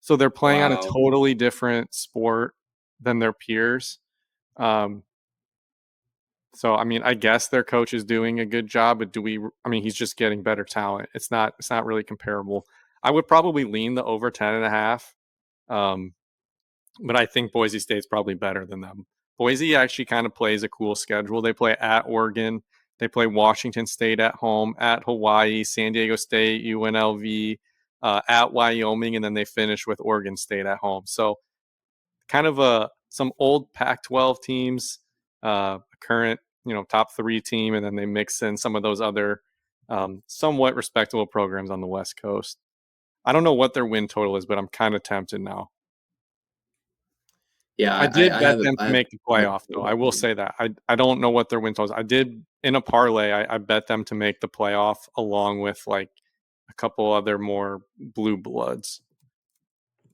So they're playing on a Wow. totally different sport than their peers. Um, so I mean, I guess their coach is doing a good job, but do we? I mean, he's just getting better talent. It's not. It's not really comparable. I would probably lean the over 10.5. Um, but I think Boise State's probably better than them. Boise actually kind of plays a cool schedule. They play at Oregon, they play Washington State at home, at Hawaii, San Diego State, UNLV, at Wyoming, and then they finish with Oregon State at home. So kind of some old Pac-12 teams, a current top 3 team, and then they mix in some of those other somewhat respectable programs on the West Coast. I don't know what their win total is, but I'm kind of tempted now. Yeah, I did I bet have it. them to make the I have it playoff, though. pulled I up will here. say that. I don't know what their win totals. I did in a parlay. I bet them to make the playoff along with like a couple other more blue bloods.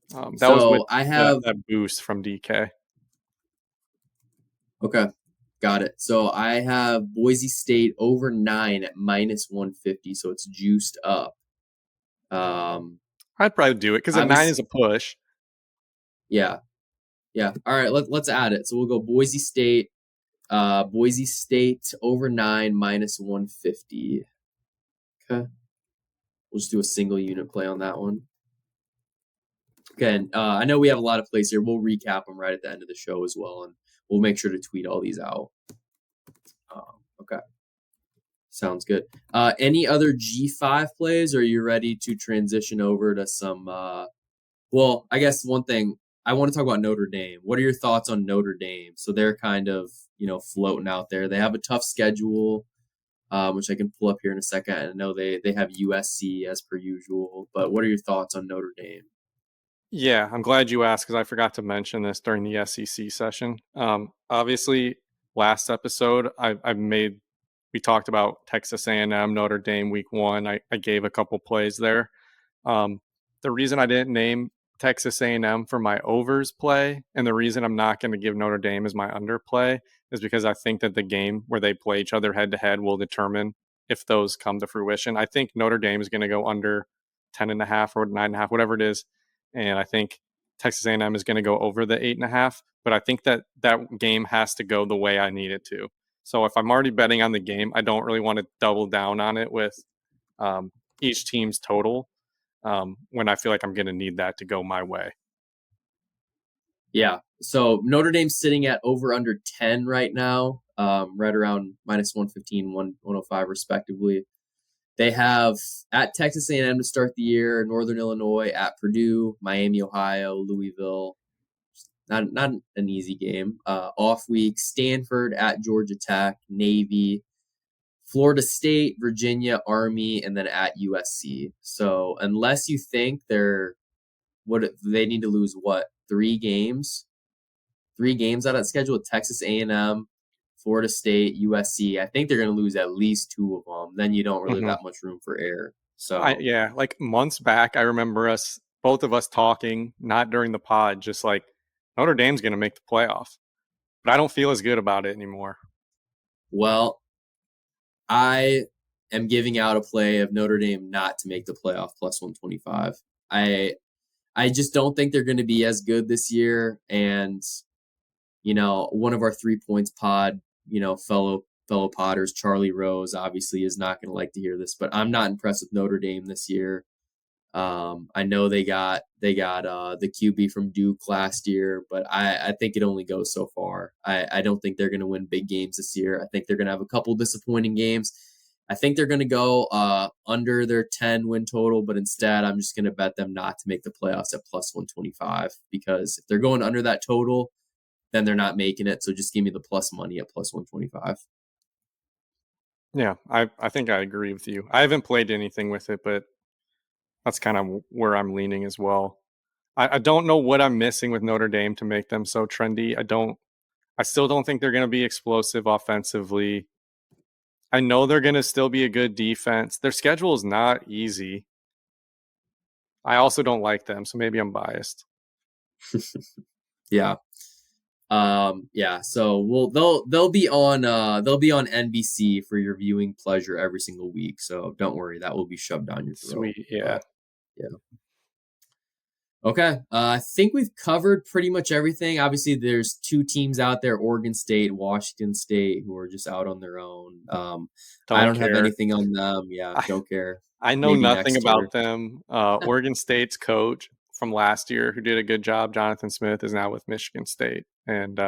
That was with So I that, have that boost from DK. okay. Got it. So I have Boise State over 9 at -150, so it's juiced up. Um, I'd probably do it because a 9 obviously, is a push. yeah, yeah. All right, let's add it. So we'll go Boise State over 9 -150. Okay, we'll just do a single unit play on that one. Okay, and, I know we have a lot of plays here. We'll recap them right at the end of the show as well, and we'll make sure to tweet all these out. Okay. Sounds good. Any other G5 plays, or are you ready to transition over to some? Well, I guess one thing I want to talk about Notre Dame. What are your thoughts on Notre Dame? So they're kind of floating out there. They have a tough schedule, which I can pull up here in a second. I know they have USC as per usual, but what are your thoughts on Notre Dame? Yeah, I'm glad you asked because I forgot to mention this during the SEC session. Obviously, last episode we talked about Texas A&M, Notre Dame week 1. I gave a couple plays there. Um, the reason I didn't name Texas A&M for my overs play, and the reason I'm not going to give Notre Dame as my underplay, is because I think that the game where they play each other head to head will determine if those come to fruition. I think Notre Dame is going to go under 10.5 or 9.5, whatever it is, and I think Texas A&M is going to go over the 8.5. But I think that game has to go the way I need it to. So if I'm already betting on the game, I don't really want to double down on it with each team's total when I feel like I'm going to need that to go my way. Yeah. So Notre Dame's sitting at over under 10 right now. right around minus 115, 105 respectively. They have at Texas A&M to start the year, Northern Illinois at Purdue, Miami, Ohio, Louisville. Not an easy game. Off week, Stanford at Georgia Tech, Navy, Florida State, Virginia, Army, and then at USC. So unless you think they need to lose three games out of that schedule with Texas A&M, Florida State, USC. I think they're going to lose at least two of them. Then you don't really have that much room for error. So yeah, like months back, I remember both of us talking, not during the pod, just like Notre Dame's going to make the playoff, but I don't feel as good about it anymore. Well, I am giving out a play of Notre Dame not to make the playoff plus 125. I just don't think they're going to be as good this year. And, one of our 3 points pod, fellow Potters, Charlie Rose, obviously is not going to like to hear this, but I'm not impressed with Notre Dame this year. I know they got the QB from Duke last year, but I think it only goes so far. I don't think they're going to win big games this year. I think they're going to have a couple disappointing games. I think they're going to go under their 10 win total, but instead I'm just going to bet them not to make the playoffs at plus 125, because if they're going under that total, then they're not making it. So just give me the plus money at plus 125. Yeah, I think I agree with you. I haven't played anything with it, but that's kind of where I'm leaning as well. I don't know what I'm missing with Notre Dame to make them so trendy. I still don't think they're going to be explosive offensively. I know they're going to still be a good defense. Their schedule is not easy. I also don't like them, so maybe I'm biased. Yeah. Yeah, so they'll be on NBC for your viewing pleasure every single week. So don't worry, that will be shoved down your throat. Sweet, yeah. Yeah. Okay. I think we've covered pretty much everything. Obviously, there's 2 teams out there, Oregon State, Washington State, who are just out on their own. I don't have anything on them. Yeah, don't care. I know maybe nothing about them. Oregon State's coach from last year, who did a good job, Jonathan Smith, is now with Michigan State and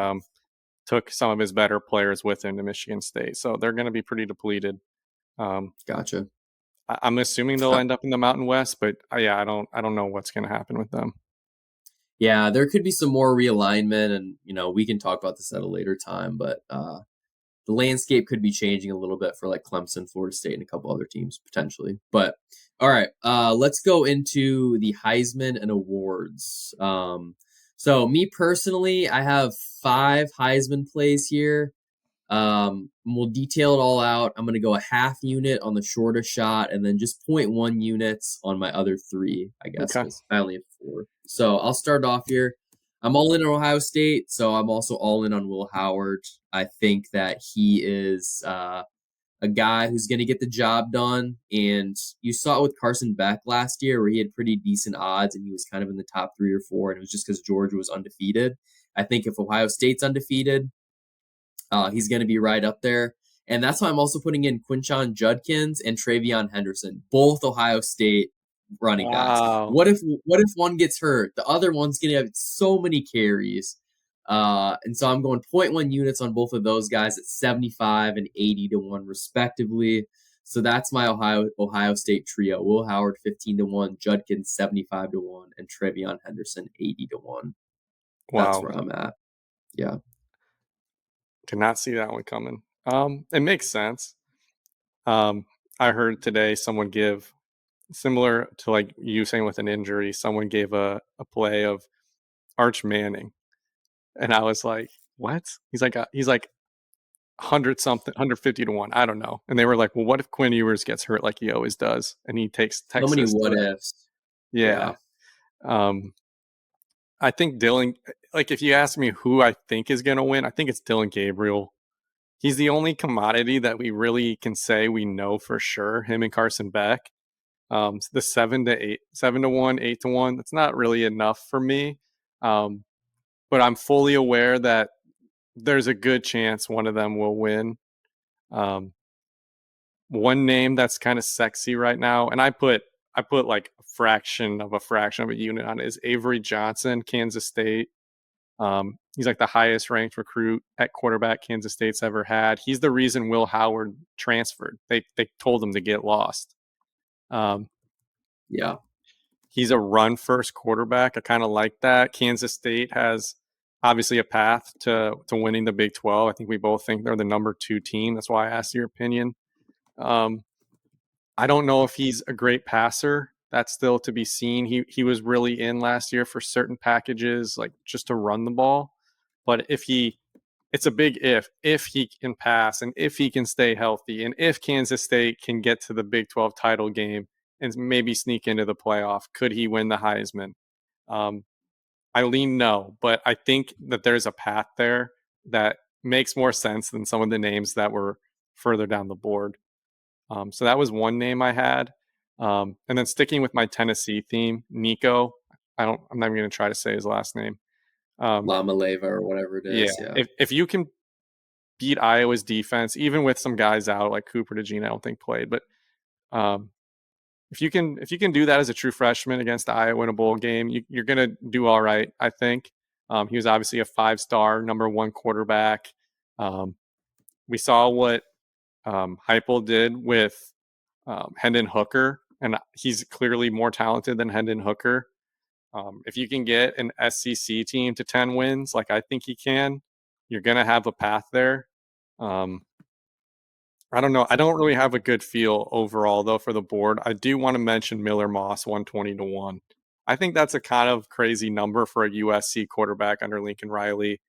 took some of his better players with him to Michigan State. So they're going to be pretty depleted. Gotcha. I'm assuming they'll end up in the Mountain West, but yeah, I don't know what's going to happen with them. Yeah, there could be some more realignment, and we can talk about this at a later time. But the landscape could be changing a little bit for like Clemson, Florida State, and a couple other teams potentially. But all right, let's go into the Heisman and awards. So me personally, I have 5 Heisman plays here. We'll detail it all out. I'm going to go a half unit on the shortest shot and then just 0.1 units on my other 3, I guess, because I only have 4. So I'll start off here. I'm all in on Ohio State, so I'm also all in on Will Howard. I think that he is a guy who's going to get the job done. And you saw it with Carson Beck last year, where he had pretty decent odds and he was kind of in the top 3 or 4, and it was just because Georgia was undefeated. I think if Ohio State's undefeated, he's going to be right up there. And that's why I'm also putting in Quinshon Judkins and Travion Henderson, both Ohio State running backs. What if one gets hurt? The other one's going to have so many carries. And so I'm going 0.1 units on both of those guys at 75 and 80 to 1 respectively. So that's my Ohio State trio. Will Howard 15 to 1, Judkins 75 to 1, and Travion Henderson 80 to 1. Wow. That's where I'm at. Yeah. Did not see that one coming. It makes sense. I heard today someone give, similar to like you saying with an injury, someone gave a play of Arch Manning, and I was like, "What?" He's like 100 something, 150 to 1. I don't know. And they were like, "Well, what if Quinn Ewers gets hurt like he always does?" And he takes Texas. So many what ifs. Yeah. I think Dylan, like if you ask me who I think is going to win, I think it's Dylan Gabriel. He's the only commodity that we really can say we know for sure, him and Carson Beck. The 7 to 1, 8 to 1, that's not really enough for me. But I'm fully aware that there's a good chance one of them will win. One name that's kind of sexy right now, and I put like a fraction of a unit on it, is Avery Johnson, Kansas State. He's like the highest ranked recruit at quarterback Kansas State's ever had. He's the reason Will Howard transferred. They told him to get lost. Yeah. He's a run first quarterback. I kind of like that. Kansas State has obviously a path to winning the Big 12. I think we both think they're the number 2 team. That's why I asked your opinion. I don't know if he's a great passer. That's still to be seen. He was really in last year for certain packages, like just to run the ball. But it's a big if he can pass and if he can stay healthy and if Kansas State can get to the Big 12 title game and maybe sneak into the playoff, could he win the Heisman? I lean no, but I think that there's a path there that makes more sense than some of the names that were further down the board. So that was one name I had. And then sticking with my Tennessee theme, Nico. I'm not even going to try to say his last name. Lamaleva or whatever it is. Yeah. If you can beat Iowa's defense, even with some guys out like Cooper DeJean, I don't think played, but if you can do that as a true freshman against Iowa in a bowl game, you're going to do all right, I think. He was obviously a 5-star number 1 quarterback. We saw what Heupel did with Hendon Hooker, and he's clearly more talented than Hendon Hooker. If you can get an SEC team to 10 wins, like I think he can, you're going to have a path there. I don't know. I don't really have a good feel overall, though, for the board. I do want to mention Miller Moss, 120-1. I think that's a kind of crazy number for a USC quarterback under Lincoln Riley.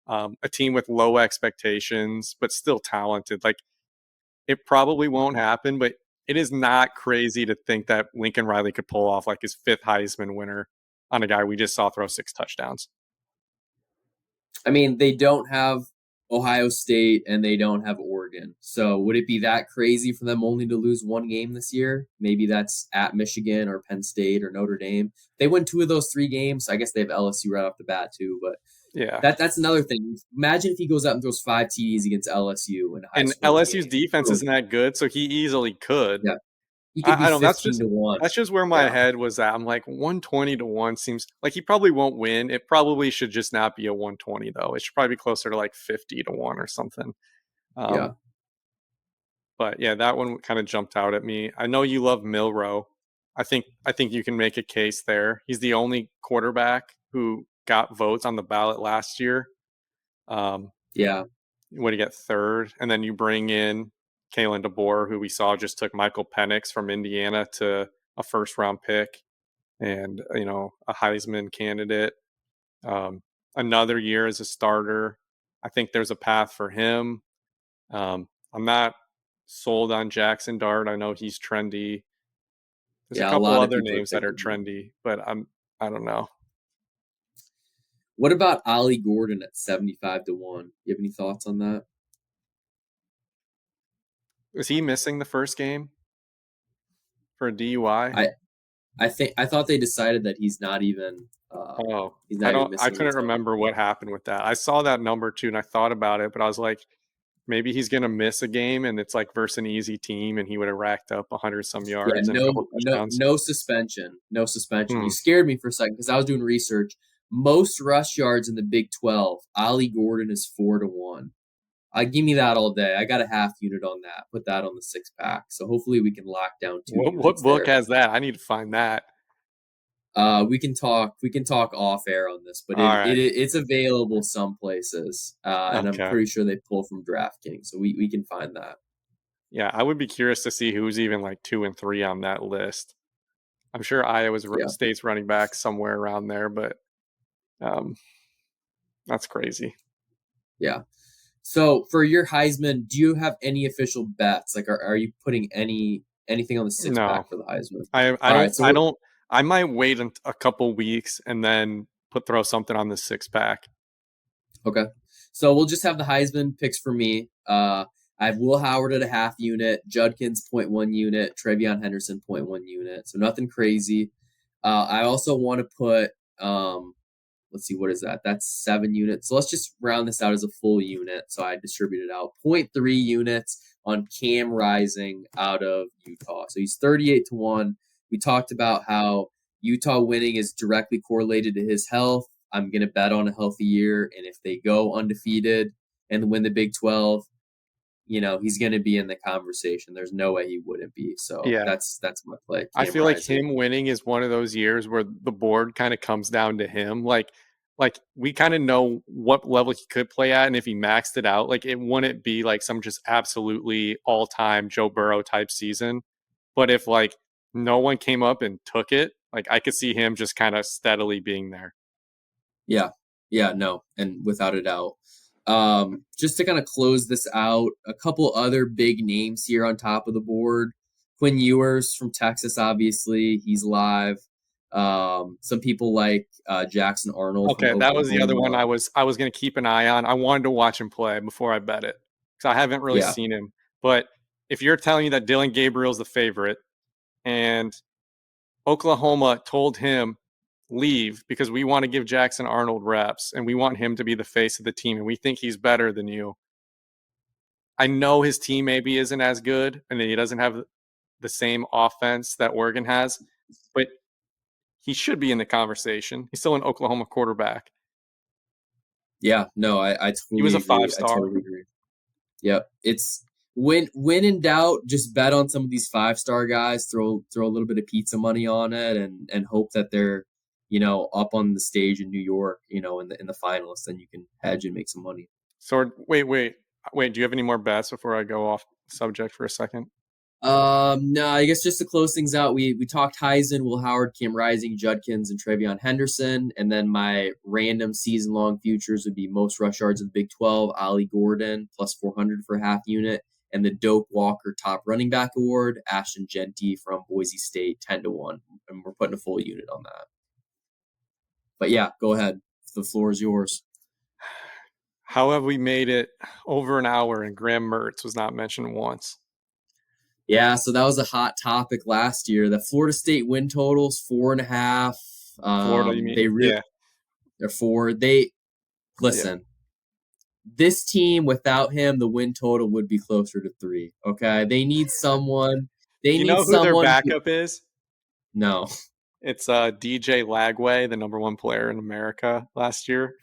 A team with low expectations, but still talented. Like, it probably won't happen, but it is not crazy to think that Lincoln Riley could pull off like his 5th Heisman winner on a guy we just saw throw 6 touchdowns. I mean, they don't have Ohio State and they don't have Oregon. So would it be that crazy for them only to lose 1 game this year? Maybe that's at Michigan or Penn State or Notre Dame. They win 2 of those 3 games. I guess they have LSU right off the bat too, but yeah, that's another thing. Imagine if he goes out and throws 5 TDs against LSU in a high and LSU's defense isn't that good, so he easily could. Yeah, he could be 15-1. That's just where my head was at. I'm like 120-1 seems like he probably won't win. It probably should just not be a 120 though. It should probably be closer to like 50-1 or something. But yeah, that one kind of jumped out at me. I know you love Milroe. I think you can make a case there. He's the only quarterback who got votes on the ballot last year. Yeah. When you get 3rd, and then you bring in Kalen DeBoer, who we saw just took Michael Penix from Indiana to a 1st-round pick and, a Heisman candidate. Another year as a starter. I think there's a path for him. I'm not sold on Jackson Dart. I know he's trendy. There's a couple other names that are trendy, but I don't know. What about Ollie Gordon at 75-1? You have any thoughts on that? Was he missing the first game for a DUI? I thought they decided that he's not even. I couldn't remember what happened with that. I saw that number too, and I thought about it, but I was like, maybe he's gonna miss a game, and it's like versus an easy team, and he would have racked up 100-some yards and a couple touchdowns. No suspension. You scared me for a second because I was doing research. Most rush yards in the Big 12, Ollie Gordon is 4-1. Give me that all day. I got a half unit on that. Put that on the 6-pack. So hopefully we can lock down 2. What book has that? I need to find that. We can talk off air on this, but it's available some places, and I'm pretty sure they pull from DraftKings, so we can find that. Yeah, I would be curious to see who's even like 2 and 3 on that list. I'm sure Iowa State's running back somewhere around there, but that's crazy. Yeah. So for your Heisman, do you have any official bets? Like, are you putting anything on the 6-pack for the Heisman? I might wait a couple weeks and then throw something on the 6-pack. Okay. So we'll just have the Heisman picks for me. I have Will Howard at a half unit, Judkins 0.1 unit, Travion Henderson 0.1 unit. So nothing crazy. I also want to put, let's see, what is that? That's 7 units. So let's just round this out as a full unit. So I distribute it out. 0.3 units on Cam Rising out of Utah. So he's 38-1. We talked about how Utah winning is directly correlated to his health. I'm going to bet on a healthy year. And if they go undefeated and win the Big 12, he's going to be in the conversation. There's no way he wouldn't be. So Yeah. that's my play. I Cam feel like Rising. him winning is one of those years where the board kind of comes down to him. Like we kind of know what level he could play at, and if he maxed it out, like it wouldn't be like some just absolutely all-time Joe Burrow type season. But if like no one came up and took it, like I could see him just kind of steadily being there. Yeah. Yeah, no, and without a doubt. Just to kind of close this out, a couple other big names here on top of the board. Quinn Ewers from Texas, obviously, he's live. Some people like Jackson Arnold from Okay, that was the other one Oklahoma. I was going to keep an eye on. I wanted to watch him play before I bet it because I haven't really Yeah, seen him. But if you're telling me that Dylan Gabriel's the favorite and Oklahoma told him leave because we want to give Jackson Arnold reps and we want him to be the face of the team and we think he's better than you. I know his team maybe isn't as good and he doesn't have the same offense that Oregon has, but he should be in the conversation. He's still an Oklahoma quarterback. yeah, no, I He was totally a agree. I 5-star. totally agree. Yep, it's when in doubt, just bet on some of these 5-star guys. Throw a little bit of pizza money on it, and hope that they're up on the stage in New York, in the finalists. Then you can hedge and make some money. So wait. Do you have any more bets before I go off subject for a second? No, I guess just to close things out, we talked Heisen, Will Howard, Cam Rising, Judkins, and Travion Henderson, and then my random season long futures would be most rush yards of the Big 12, Ollie Gordon plus 400 for half unit, and the Doak Walker top running back award, Ashton Genty from Boise State 10-1, and we're putting a full unit on that. But yeah, go ahead, the floor is yours. How have we made it over an hour and Graham Mertz was not mentioned once? Yeah, so that was a hot topic last year. The Florida State win totals 4.5. Florida, you mean? They really Yeah. they're four. They Yeah. listen. This team without him, the win total would be closer to 3. Okay, they need someone. They Do you need know who their someone. backup is? No, It's DJ Lagway, the number one player in America last year.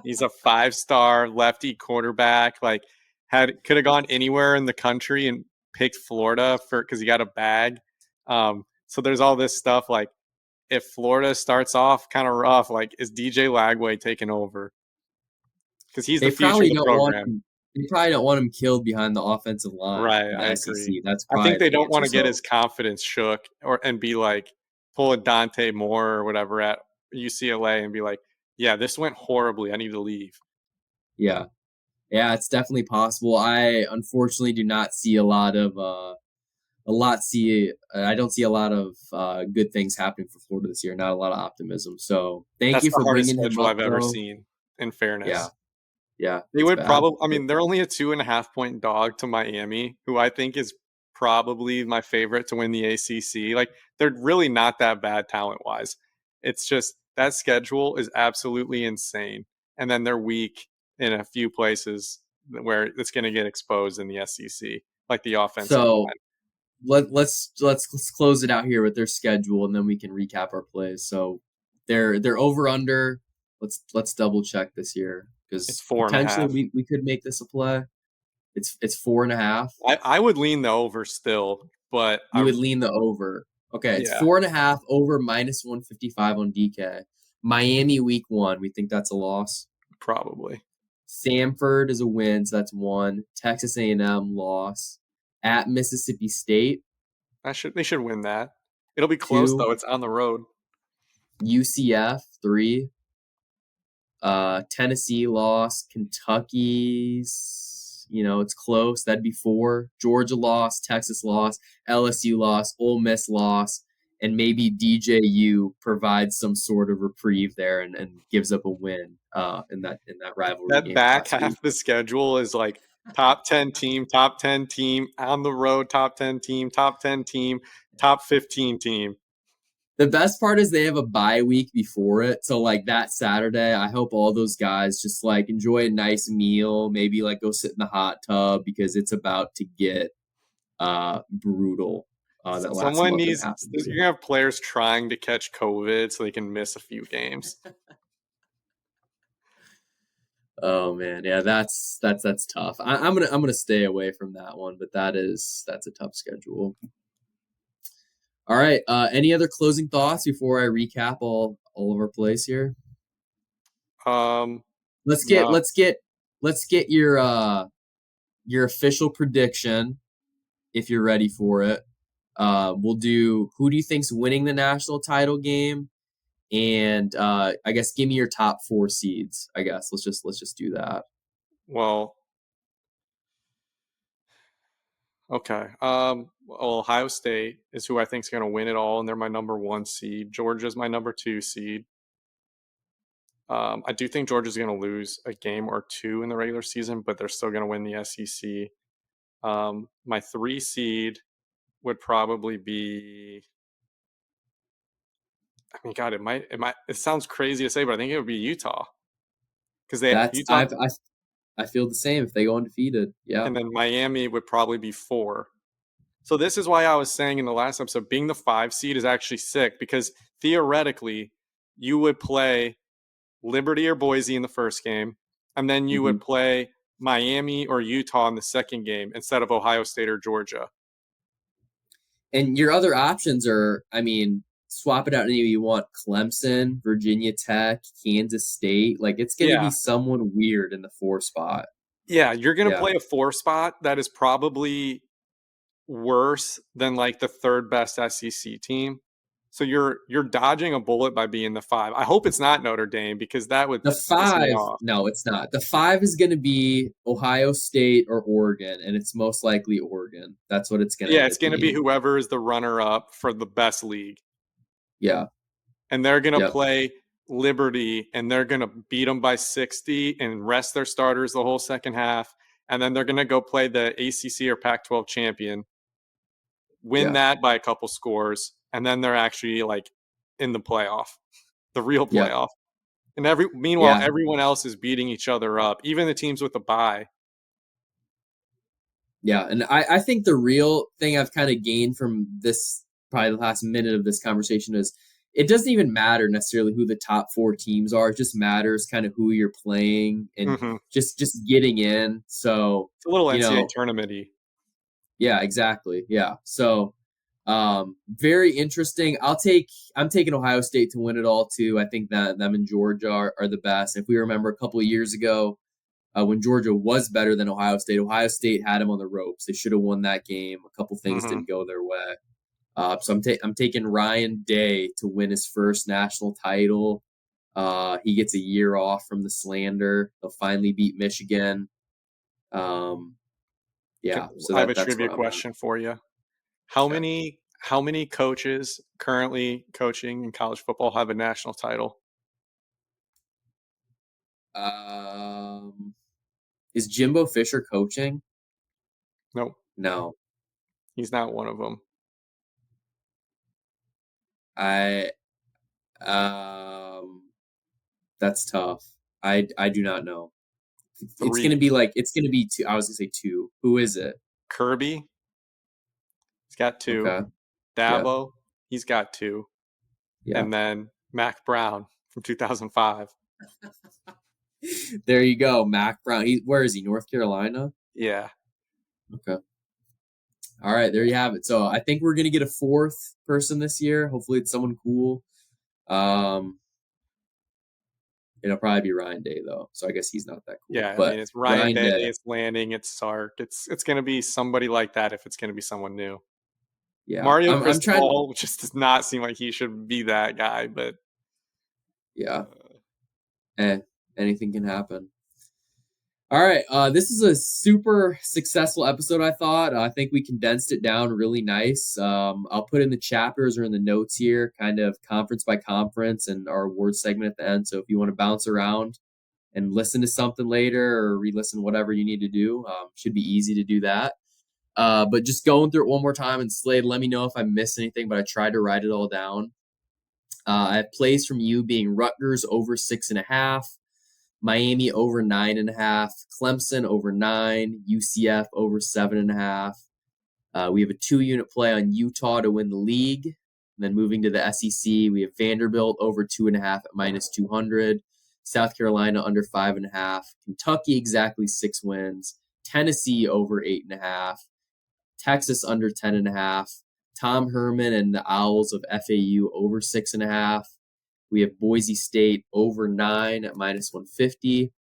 He's a 5-star lefty quarterback. Like could have gone anywhere in the country and picked Florida because he got a bag. So there's all this stuff like if Florida starts off kind of rough, like is DJ Lagway taking over? Because he's the they future of probably the don't want program. him. They probably don't want him killed behind the offensive line Right, in I the agree. SEC. That's I think probably they the don't answer. want to get So his confidence shook and be like pull a Dante Moore or whatever at UCLA and be like, yeah, this went horribly. I need to leave. yeah, yeah, it's definitely possible. I unfortunately do not see a lot of I don't see a lot of good things happening for Florida this year. Not a lot of optimism. So thank That's you the for hardest bringing him schedule up, I've ever though. seen, in Yeah, fairness. yeah, They it's would bad. probably, I mean, they're only a 2.5 point dog to Miami, who I think is probably my favorite to win the ACC. Like, they're really not that bad talent wise. It's just that schedule is absolutely insane. And then they're weak in a few places where it's going to get exposed in the SEC, like the offensive So line. let's close it out here with their schedule, and then we can recap our plays. So they're over under. Let's double check this year It's because four and a potentially half. we could make this a play. It's 4.5. I would lean the over still, but You would lean the over. Okay, it's yeah, 4.5 over minus 155 on DK. Miami week 1. We think that's a loss. probably. Samford is a win, so that's 1. Texas A&M loss. At Mississippi State, They should win that. It'll be close 2. though. It's on the road. UCF 3. Tennessee loss. Kentucky's, it's close. That'd be 4. Georgia loss. Texas loss. LSU loss. Ole Miss loss. And maybe DJU provides some sort of reprieve there and gives up a win in that rivalry That game back last half week. of the schedule is like top 10 team, top 10 team, on the road, top 10 team, top 10 team, top 15 team. The best part is they have a bye week before it. So like that Saturday, I hope all those guys just like enjoy a nice meal, maybe like go sit in the hot tub because it's about to get brutal that last Someone month and a needs, half of the you're year. going to have players trying to catch COVID so they can miss a few games. Oh man, yeah, that's tough. I'm gonna stay away from that one, but that's a tough schedule. All right. Any other closing thoughts before I recap all of our plays here? Let's get No. let's get let's get your official prediction if you're ready for it. We'll do who do you think's winning the national title game, and I guess give me your top 4 seeds. I guess let's just do that. Well, okay. Ohio State is who I think is going to win it all, and they're my number 1 seed. Georgia's my number 2 seed. I do think Georgia's going to lose a game or 2 in the regular season, but they're still going to win the SEC. My 3 seed would probably be. I mean, God, it sounds crazy to say, but I think it would be Utah because they That's Utah, I feel the same if they go undefeated. Yeah. and then Miami would probably be 4. So this is why I was saying in the last episode, being the 5 seed is actually sick because theoretically you would play Liberty or Boise in the first game, and then you would play Miami or Utah in the second game instead of Ohio State or Georgia. And your other options are, I mean, swap it out any way you want. Clemson, Virginia Tech, Kansas State. Like it's going to be Yeah. someone weird in the 4 spot. Yeah, you're going to Yeah. play a 4 spot that is probably worse than like the 3rd best SEC team. So you're dodging a bullet by being the 5. I hope it's not Notre Dame because that would The piss me 5, off. no, it's not. The 5 is going to be Ohio State or Oregon, and it's most likely Oregon. That's what it's going to Yeah, end it's up going to be being. whoever is the runner up for the best league. Yeah. And they're going to Yep. play Liberty, and they're going to beat them by 60 and rest their starters the whole second half. And then they're going to go play the ACC or Pac-12 champion, win that by a couple scores, and then they're actually like in the playoff, the real Yep. playoff. And meanwhile, everyone else is beating each other up, even the teams with the bye. Yeah, and I think the real thing I've kind of gained from this, probably the last minute of this conversation, is it doesn't even matter necessarily who the top 4 teams are. It just matters kind of who you're playing and just getting in. So it's a little NCAA tournament-y. Yeah, exactly. Yeah. So very interesting. I'm taking Ohio State to win it all too. I think that them and Georgia are the best. If we remember a couple of years ago, when Georgia was better than Ohio State had them on the ropes. They should have won that game. A couple things didn't go their way. So I'm taking Ryan Day to win his first national title. He gets a year off from the slander. They'll finally beat Michigan. Yeah. So I have a that's trivia question for you. How many coaches currently coaching in college football have a national title? Is Jimbo Fisher coaching? Nope. No. He's not one of them. That's tough. I do not know. 3. It's gonna be 2. I was gonna say 2. Who is it? Kirby. He's got 2. Okay. Dabo. Yeah. He's got 2. Yeah. And then Mac Brown from 2005. There you go, Mac Brown. Where is he? North Carolina? Yeah. Okay. All right, there you have it. So I think we're gonna get a 4th person this year. Hopefully it's someone cool. It'll probably be Ryan Day though, so I guess he's not that cool. Yeah, but I mean it's Ryan Day, it's Lanning, it's Sark. It's gonna be somebody like that if it's gonna be someone new. Yeah, Mario Cristobal just does not seem like he should be that guy, but yeah, anything can happen. All right, this is a super successful episode. I thought. I think we condensed it down really nice. I'll put in the chapters or in the notes here, kind of conference by conference, and our award segment at the end. So if you want to bounce around and listen to something later or re-listen, whatever you need to do, should be easy to do that. But just going through it one more time, and Slade, let me know if I missed anything, but I tried to write it all down. I have plays from you being Rutgers over 6.5, Miami over 9.5, Clemson over 9, UCF over 7.5. We have a 2-unit play on Utah to win the league. And then moving to the SEC, we have Vanderbilt over 2.5 at -200, South Carolina under 5.5, Kentucky exactly 6 wins, Tennessee over 8.5, Texas under 10.5, Tom Herman and the Owls of FAU over 6.5. We have Boise State over 9 at -150.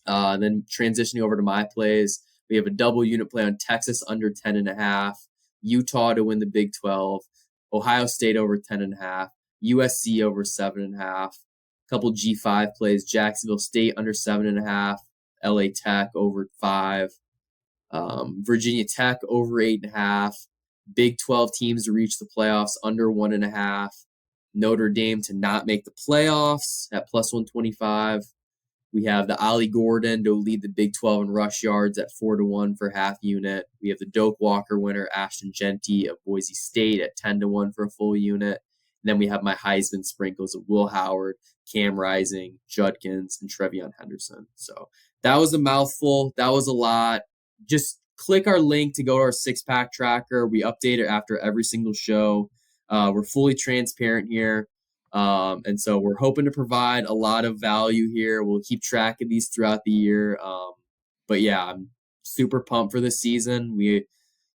Then transitioning over to my plays, we have a double unit play on Texas under 10.5, Utah to win the Big 12, Ohio State over 10.5, USC over 7.5. A couple G5 plays, Jacksonville State under 7.5, LA Tech over 5, Virginia Tech over 8.5, Big 12 teams to reach the playoffs under 1.5, Notre Dame to not make the playoffs at +125. We have the Ollie Gordon to lead the Big 12 in rush yards at 4-1 for half unit. We have the Doak Walker winner, Ashton Genty of Boise State at 10-1 for a full unit. And then we have my Heisman sprinkles of Will Howard, Cam Rising, Judkins, and Trevion Henderson. So that was a mouthful. That was a lot. Just click our link to go to our 6-pack tracker. We update it after every single show. We're fully transparent here. And so we're hoping to provide a lot of value here. We'll keep track of these throughout the year. But yeah, I'm super pumped for this season. We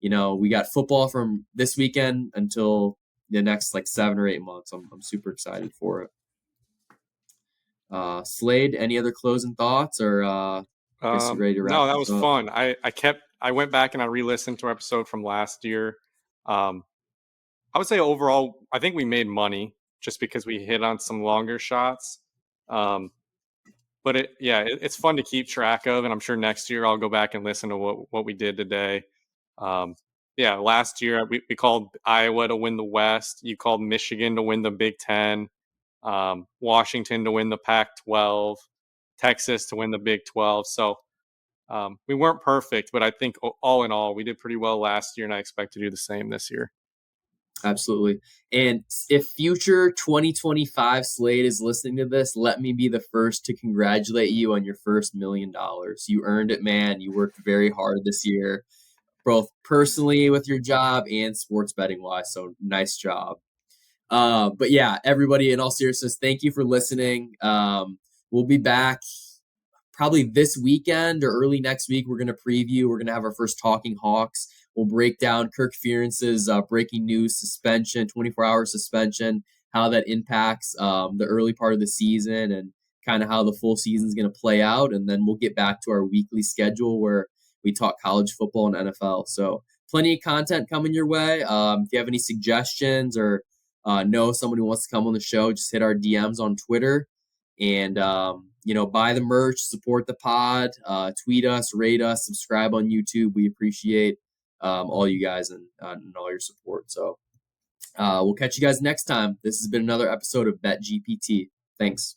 got football from this weekend until the next 7 or 8 months. I'm super excited for it. Slade, any other closing thoughts or guess you're ready to wrap No, that was up? fun. I went back and I re-listened to our episode from last year. I would say overall, I think we made money just because we hit on some longer shots. But it's fun to keep track of, and I'm sure next year I'll go back and listen to what we did today. Last year we called Iowa to win the West. You called Michigan to win the Big Ten, Washington to win the Pac-12, Texas to win the Big 12. So we weren't perfect, but I think all in all, we did pretty well last year, and I expect to do the same this year. Absolutely. And if future 2025 Slade is listening to this, let me be the first to congratulate you on your first $1 million. You earned it, man. You worked very hard this year, both personally with your job and sports betting wise. So nice job. But yeah, everybody, in all seriousness, thank you for listening. We'll be back probably this weekend or early next week. We're going to preview. We're going to have our first Talking Hawks. We'll break down Kirk Ferentz's breaking news suspension, 24-hour suspension, how that impacts the early part of the season and kind of how the full season is going to play out. And then we'll get back to our weekly schedule where we talk college football and NFL. So plenty of content coming your way. If you have any suggestions or know someone who wants to come on the show, just hit our DMs on Twitter. And, buy the merch, support the pod, tweet us, rate us, subscribe on YouTube. We appreciate all you guys and all your support. So we'll catch you guys next time. This has been another episode of Bet GPT. Thanks.